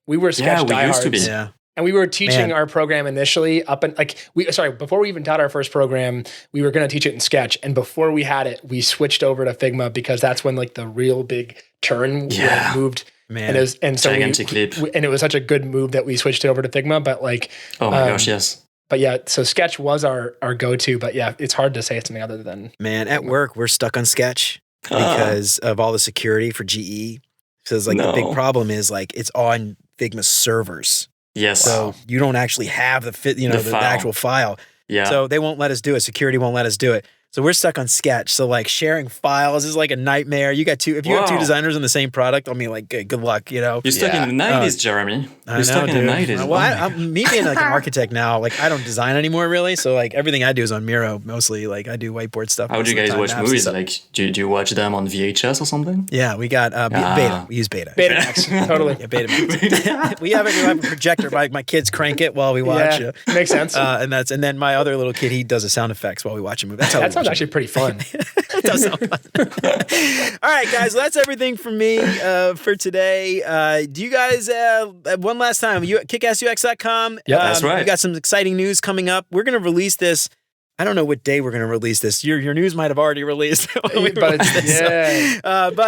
We were Sketch diehards. We used to be. Yeah. And we were teaching our program initially before we even taught our first program, we were going to teach it in Sketch. And before we had it, we switched over to Figma because that's when like the real big turn moved. Man. Gigantic leap. And it was such a good move that we switched it over to Figma. But like, oh my gosh, yes. But yeah, so Sketch was our go-to. But yeah, it's hard to say something other than at work we're stuck on Sketch because of all the security for GE. So it's like the big problem is like it's on Figma servers. Yes. So you don't actually have the actual file. Yeah. So they won't let us do it. Security won't let us do it. So we're stuck on Sketch. So like sharing files is like a nightmare. If you have two designers on the same product, I mean, like good luck, you know. You're stuck in the 90s, Jeremy. You're stuck in the 90s. Well, me being like an architect now, like I don't design anymore really. So like everything I do is on Miro mostly. Like I do whiteboard stuff. How do you guys watch movies? Like do you watch them on VHS or something? Yeah, we got Beta. We use Beta. Betamax, totally. Yeah, Betamax. we have a projector. My kids crank it while we watch. Yeah, makes sense. And then my other little kid, he does the sound effects while we watch a movie. That's how that sounds actually pretty fun. It does sound fun. All right, guys, well, that's everything from me for today. Do you guys, one last time, kickassux.com. Yeah, that's right. We got some exciting news coming up. We're going to release this. I don't know what day we're going to release this. Your news might have already released. But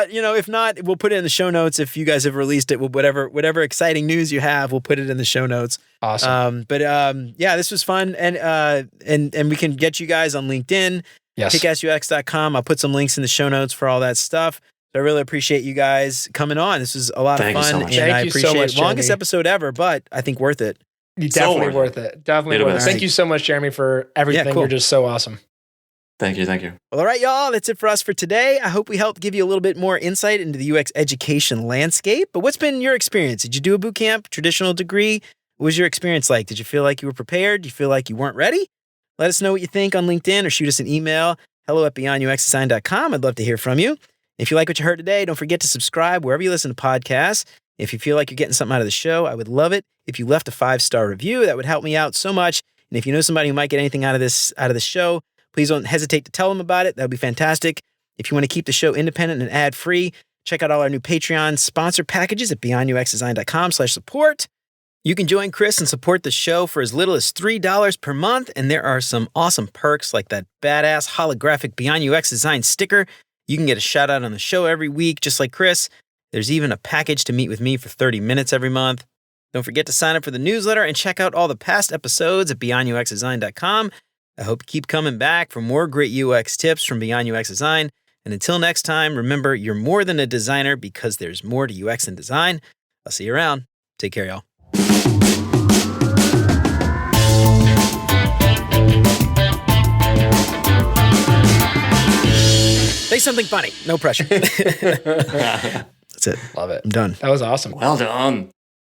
if not, we'll put it in the show notes. If you guys have released it, whatever exciting news you have, we'll put it in the show notes. Awesome. This was fun, and we can get you guys on LinkedIn. Yes. Kickassux.com. I'll put some links in the show notes for all that stuff. So I really appreciate you guys coming on. This was a lot of fun. So much. And I Thank you appreciate so much, it. Longest Jeremy. episode ever, but I think worth it. Definitely worth it. Definitely worth it. Thank you so much, Jeremy, for everything. Yeah, cool. You're just so awesome. Thank you. Well, all right, y'all. That's it for us for today. I hope we helped give you a little bit more insight into the UX education landscape. But what's been your experience? Did you do a boot camp, traditional degree? What was your experience like? Did you feel like you were prepared? Did you feel like you weren't ready? Let us know what you think on LinkedIn or shoot us an email. hello@beyonduxdesign.com. I'd love to hear from you. If you like what you heard today, don't forget to subscribe wherever you listen to podcasts. If you feel like you're getting something out of the show, I would love it if you left a 5-star review. That would help me out so much. And if you know somebody who might get anything out of the show, please don't hesitate to tell them about it. That would be fantastic. If you want to keep the show independent and ad-free, check out all our new Patreon sponsor packages at beyonduxdesign.com/support. You can join Chris and support the show for as little as $3 per month, and there are some awesome perks like that badass holographic Beyond UX Design sticker. You can get a shout out on the show every week, just like Chris. There's even a package to meet with me for 30 minutes every month. Don't forget to sign up for the newsletter and check out all the past episodes at beyonduxdesign.com. I hope you keep coming back for more great UX tips from Beyond UX Design. And until next time, remember, you're more than a designer because there's more to UX and design. I'll see you around. Take care, y'all. Say something funny. No pressure. That's it. Love it. I'm done. That was awesome. Well done.